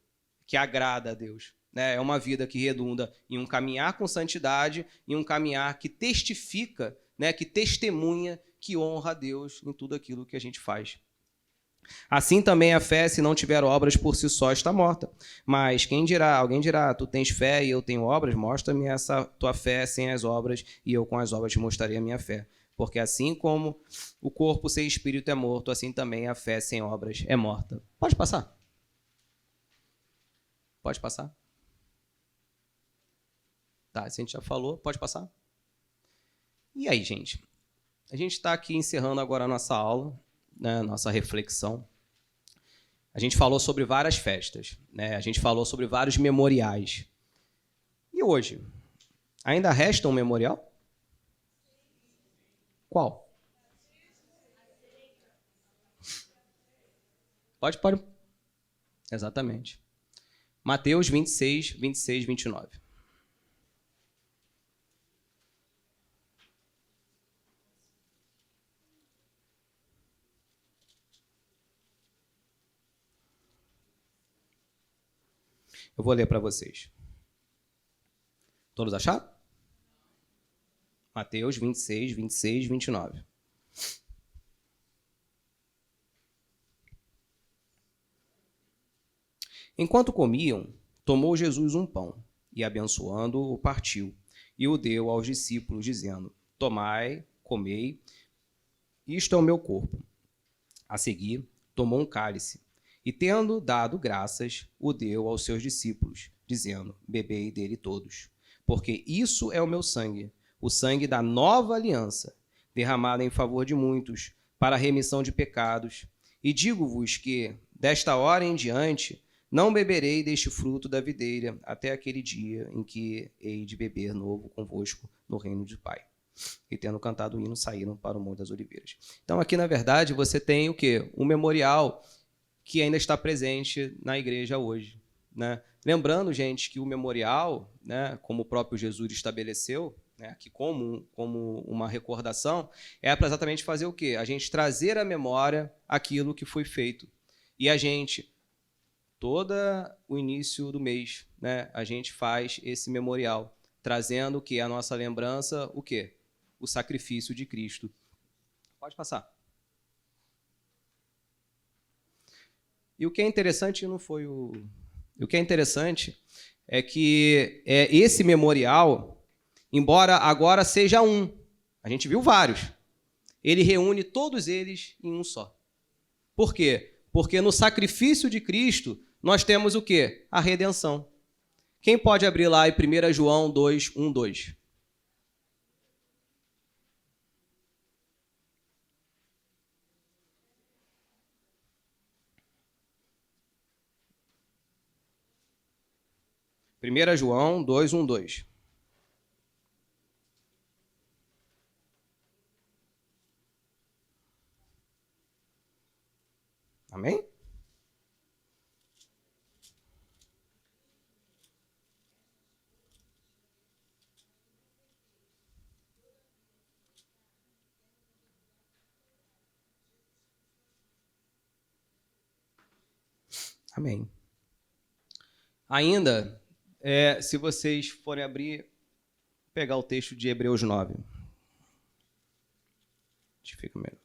Speaker 1: que agrada a Deus. Né? É uma vida que redunda em um caminhar com santidade, em um caminhar que testifica, né, que testemunha, que honra a Deus em tudo aquilo que a gente faz. Assim também a fé, se não tiver obras por si só, está morta. Mas alguém dirá, tu tens fé e eu tenho obras, mostra-me essa tua fé sem as obras, e eu com as obras te mostrarei a minha fé. Porque assim como o corpo sem espírito é morto, assim também a fé sem obras é morta. Pode passar. Pode passar. Tá, se a gente já falou, pode passar. E aí, gente? A gente está aqui encerrando agora a nossa aula, né, nossa reflexão. A gente falou sobre várias festas, né? A gente falou sobre vários memoriais. E hoje? Ainda resta um memorial? Qual? Pode. Exatamente. Mateus 26, 26, 29. Eu vou ler para vocês. Todos acharam? Mateus 26, 26, 29. Enquanto comiam, tomou Jesus um pão e, abençoando-o, partiu e o deu aos discípulos, dizendo: Tomai, comei, isto é o meu corpo. A seguir, tomou um cálice e, tendo dado graças, o deu aos seus discípulos, dizendo: Bebei dele todos, porque isso é o meu sangue, o sangue da nova aliança, derramado em favor de muitos, para a remissão de pecados. E digo-vos que, desta hora em diante, não beberei deste fruto da videira até aquele dia em que hei de beber novo convosco no reino do Pai. E tendo cantado o hino, saíram para o Monte das Oliveiras. Então aqui, na verdade, você tem o quê? Um memorial que ainda está presente na igreja hoje, né? Lembrando, gente, que o memorial, né, como o próprio Jesus estabeleceu, né, aqui como uma recordação, é para exatamente fazer o quê? A gente trazer à memória aquilo que foi feito. E a gente, todo o início do mês, né, a gente faz esse memorial, trazendo o quê? A nossa lembrança, o quê? O sacrifício de Cristo. Pode passar. E o que é interessante não foi o que é interessante é que esse memorial, embora agora seja um, a gente viu vários, ele reúne todos eles em um só. Por quê? Porque no sacrifício de Cristo nós temos o quê? A redenção. Quem pode abrir lá em 1 João 2, 1, 2? Primeira João 2, 1, 2. Amém? Amém. Ainda, se vocês forem abrir, pegar o texto de Hebreus 9. Acho que fica melhor.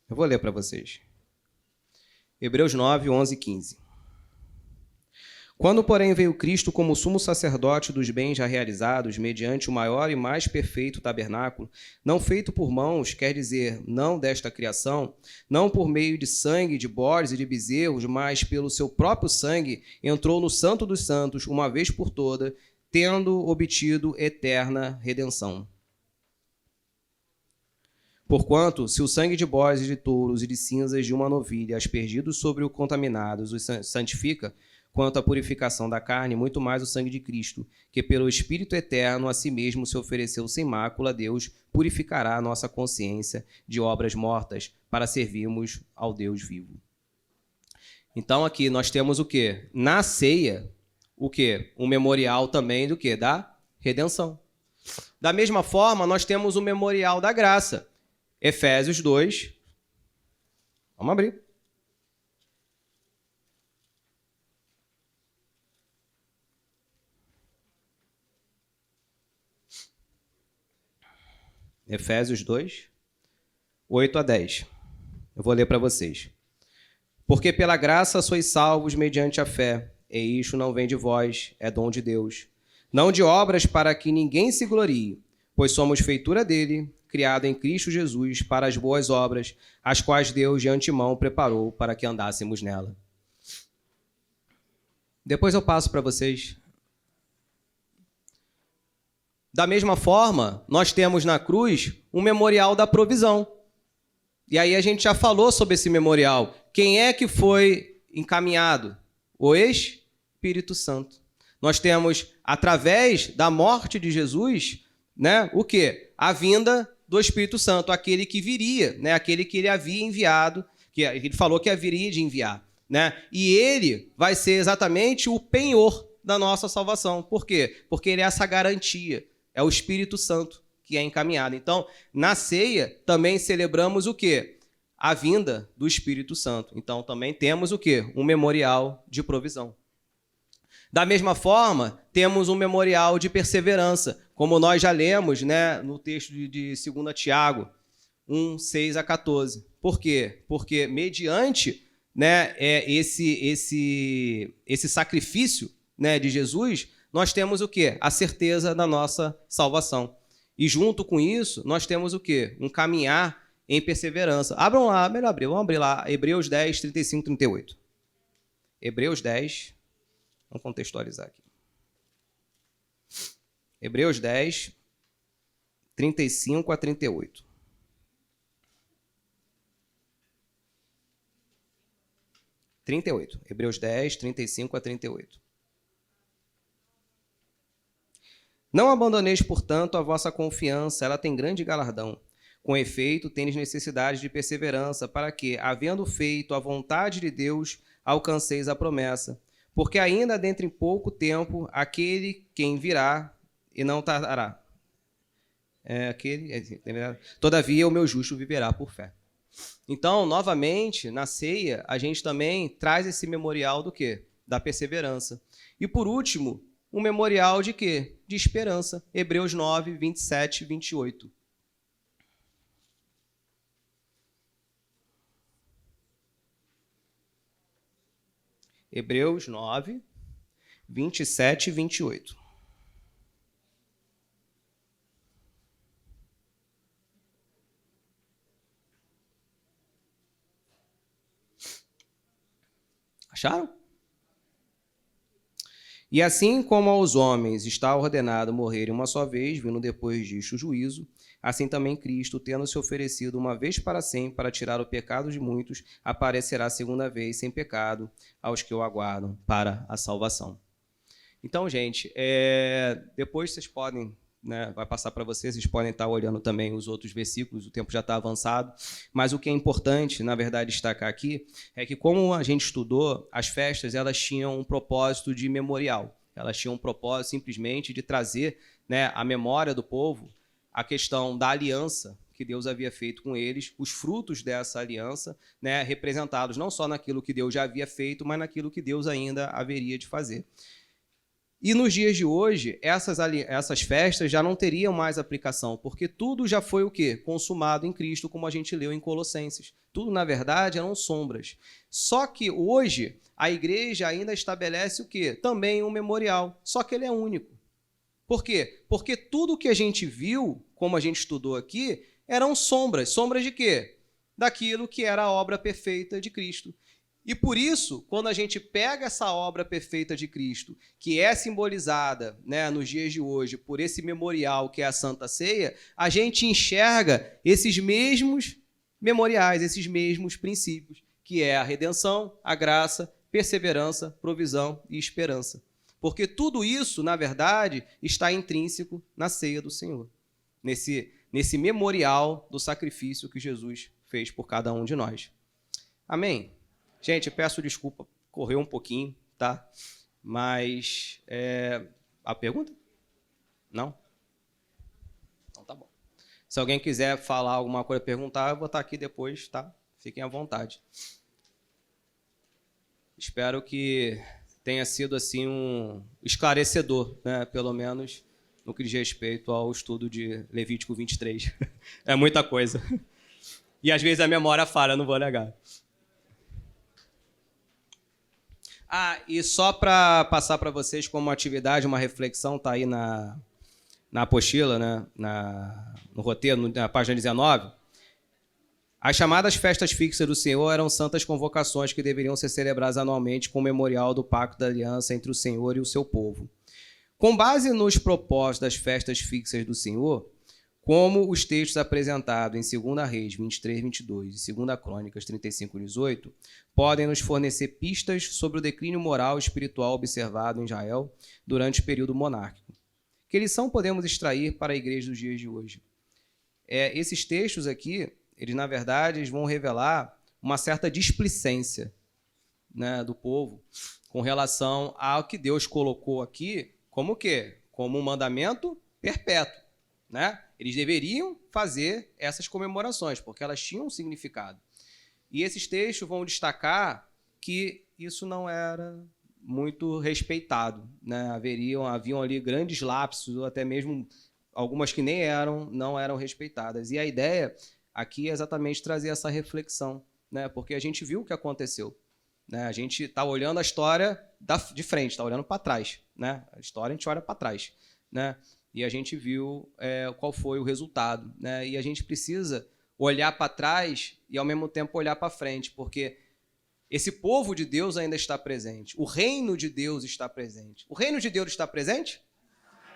Speaker 1: Eu vou ler para vocês. Hebreus 9, 11 e 15. Quando, porém, veio Cristo como sumo sacerdote dos bens já realizados, mediante o maior e mais perfeito tabernáculo, não feito por mãos, quer dizer, não desta criação, não por meio de sangue de bodes e de bezerros, mas pelo seu próprio sangue, entrou no Santo dos Santos, uma vez por toda, tendo obtido eterna redenção. Porquanto, se o sangue de bodes e de touros e de cinzas de uma novilha, aspergidos sobre o contaminados, os santifica, quanto à purificação da carne, muito mais o sangue de Cristo, que pelo Espírito eterno a si mesmo se ofereceu sem mácula a Deus, purificará a nossa consciência de obras mortas, para servirmos ao Deus vivo. Então aqui nós temos o quê? Na ceia, o quê? Um memorial também do quê? Da redenção. Da mesma forma, nós temos o memorial da graça. Efésios 2. Vamos abrir. Efésios 2, 8 a 10. Eu vou ler para vocês. Porque pela graça sois salvos mediante a fé. e isto não vem de vós, é dom de Deus. Não de obras para que ninguém se glorie, pois somos feitura dele, criado em Cristo Jesus para as boas obras, as quais Deus de antemão preparou para que andássemos nela. Depois eu passo para vocês. Da mesma forma, nós temos na cruz um memorial da provisão. E aí a gente já falou sobre esse memorial. Quem é que foi encaminhado? O Espírito Santo. Nós temos, através da morte de Jesus, né, o quê? A vinda do Espírito Santo, aquele que viria, né, aquele que ele havia enviado, que ele falou que haveria de enviar. Né? E ele vai ser exatamente o penhor da nossa salvação. Por quê? Porque ele é essa garantia. É o Espírito Santo que é encaminhado. Então, na ceia, também celebramos o quê? A vinda do Espírito Santo. Então, também temos o quê? Um memorial de provisão. Da mesma forma, temos um memorial de perseverança, como nós já lemos, né, no texto de 2 Tiago 1, 6 a 14. Por quê? Porque mediante, né, esse sacrifício, né, de Jesus, nós temos o quê? A certeza da nossa salvação. E junto com isso, nós temos o quê? Um caminhar em perseverança. Abram lá, melhor abrir, vamos abrir lá, Hebreus 10, 35, 38. Hebreus 10, vamos contextualizar aqui. Hebreus 10, 35 a 38. Hebreus 10, 35 a 38. Não abandoneis, portanto, a vossa confiança, ela tem grande galardão. Com efeito, tendes necessidade de perseverança, para que, havendo feito a vontade de Deus, alcanceis a promessa. Porque ainda dentro em pouco tempo, aquele quem virá e não tardará. Todavia, o meu justo viverá por fé. Então, novamente, na ceia, a gente também traz esse memorial do quê? Da perseverança. E por último, um memorial de quê? De esperança. Hebreus 9, 27 e 28. Hebreus 9, 27 e 28. Acharam? E assim como aos homens está ordenado morrerem uma só vez, vindo depois disto o juízo, assim também Cristo, tendo se oferecido uma vez para sempre para tirar o pecado de muitos, aparecerá segunda vez sem pecado aos que o aguardam para a salvação. Então, gente, depois vocês podem, né, vai passar para vocês podem estar olhando também os outros versículos, o tempo já está avançado, mas o que é importante, na verdade, destacar aqui, é que como a gente estudou, as festas elas tinham um propósito de memorial, elas tinham um propósito simplesmente de trazer, né, à memória do povo a questão da aliança que Deus havia feito com eles, os frutos dessa aliança, né, representados não só naquilo que Deus já havia feito, mas naquilo que Deus ainda haveria de fazer. E nos dias de hoje, essas festas já não teriam mais aplicação, porque tudo já foi o quê? Consumado em Cristo, como a gente leu em Colossenses. Tudo, na verdade, eram sombras. Só que hoje, a igreja ainda estabelece o quê? Também um memorial, só que ele é único. Por quê? Porque tudo que a gente viu, como a gente estudou aqui, eram sombras. Sombras de quê? Daquilo que era a obra perfeita de Cristo. E por isso, quando a gente pega essa obra perfeita de Cristo, que é simbolizada, né, nos dias de hoje por esse memorial que é a Santa Ceia, a gente enxerga esses mesmos memoriais, esses mesmos princípios, que é a redenção, a graça, perseverança, provisão e esperança. Porque tudo isso, na verdade, está intrínseco na ceia do Senhor, nesse memorial do sacrifício que Jesus fez por cada um de nós. Amém? Gente, peço desculpa, correu um pouquinho, tá? Mas, a pergunta? Não? Então tá bom. Se alguém quiser falar alguma coisa, perguntar, eu vou estar aqui depois, tá? Fiquem à vontade. Espero que tenha sido, assim, um esclarecedor, né? Pelo menos no que diz respeito ao estudo de Levítico 23. É muita coisa. E às vezes a memória falha, não vou negar. E só para passar para vocês como atividade, uma reflexão, tá aí na apostila, né? No roteiro, na página 19. As chamadas festas fixas do Senhor eram santas convocações que deveriam ser celebradas anualmente com o memorial do pacto da aliança entre o Senhor e o seu povo. Com base nos propósitos das festas fixas do Senhor, como os textos apresentados em 2 Reis 23, 22 e 2 Crônicas 35, 18, podem nos fornecer pistas sobre o declínio moral e espiritual observado em Israel durante o período monárquico. Que lição podemos extrair para a igreja dos dias de hoje? Esses textos aqui, eles na verdade vão revelar uma certa displicência, né, do povo com relação ao que Deus colocou aqui como o quê? Como um mandamento perpétuo, né? Eles deveriam fazer essas comemorações, porque elas tinham um significado. E esses textos vão destacar que isso não era muito respeitado, né? Haviam ali grandes lapsos, ou até mesmo algumas que nem não eram respeitadas. E a ideia aqui é exatamente trazer essa reflexão, né? Porque a gente viu o que aconteceu, né? A gente está olhando a história de frente, está olhando para trás, né? A história a gente olha para trás, né? E a gente viu qual foi o resultado, né? E a gente precisa olhar para trás e, ao mesmo tempo, olhar para frente, porque esse povo de Deus ainda está presente. O reino de Deus está presente. O reino de Deus está presente?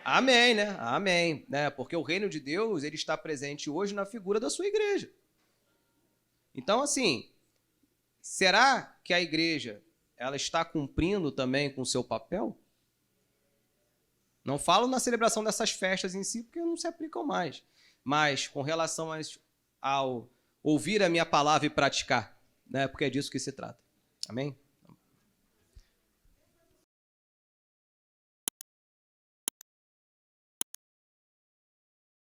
Speaker 1: Amém, né? Amém, né? Porque o reino de Deus, ele está presente hoje na figura da sua igreja. Então, assim, será que a igreja ela está cumprindo também com o seu papel? Não falo na celebração dessas festas em si, porque não se aplicam mais. Mas com relação ao ouvir a minha palavra e praticar, né? Porque é disso que se trata. Amém?